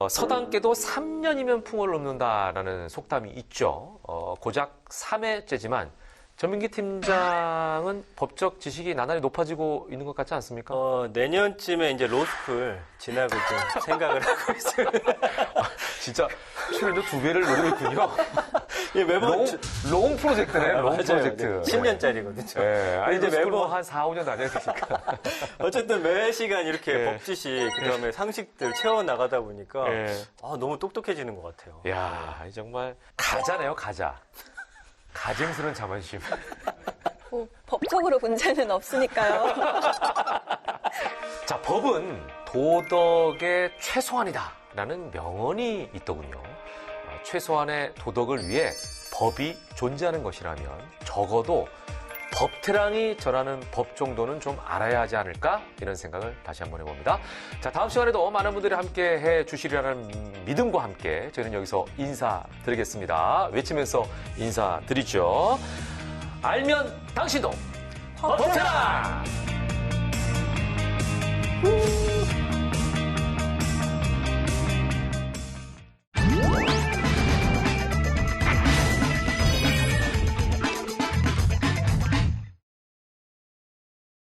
서당께도 3년이면 풍어를 넘는다라는 속담이 있죠. 고작 3회째지만 전민기 팀장은 법적 지식이 나날이 높아지고 있는 것 같지 않습니까? 내년쯤에 이제 로스쿨 진학을 좀 생각을 하고 있어요. 진짜 출연료 2배를 노리고 있군요. 예, 매번 롱 프로젝트네, 롱 맞아요. 프로젝트. 네, 10년짜리거든요. 네, 아니, 이제 이제 매번 한 4, 5년 다녀야 되니까. 어쨌든 매 시간 이렇게 네. 법지식, 그 다음에 상식들 채워나가다 보니까 네. 너무 똑똑해지는 것 같아요. 이야, 정말 가자네요, 가자. 가증스러운 자만심. 뭐, 법적으로 문제는 없으니까요. 자, 법은 도덕의 최소한이다라는 명언이 있더군요. 최소한의 도덕을 위해 법이 존재하는 것이라면 적어도 법태랑이 전하는 법 정도는 좀 알아야 하지 않을까? 이런 생각을 다시 한번 해봅니다. 자, 다음 시간에도 많은 분들이 함께 해 주시리라는 믿음과 함께 저희는 여기서 인사드리겠습니다. 외치면서 인사드리죠. 알면 당신도 법태랑!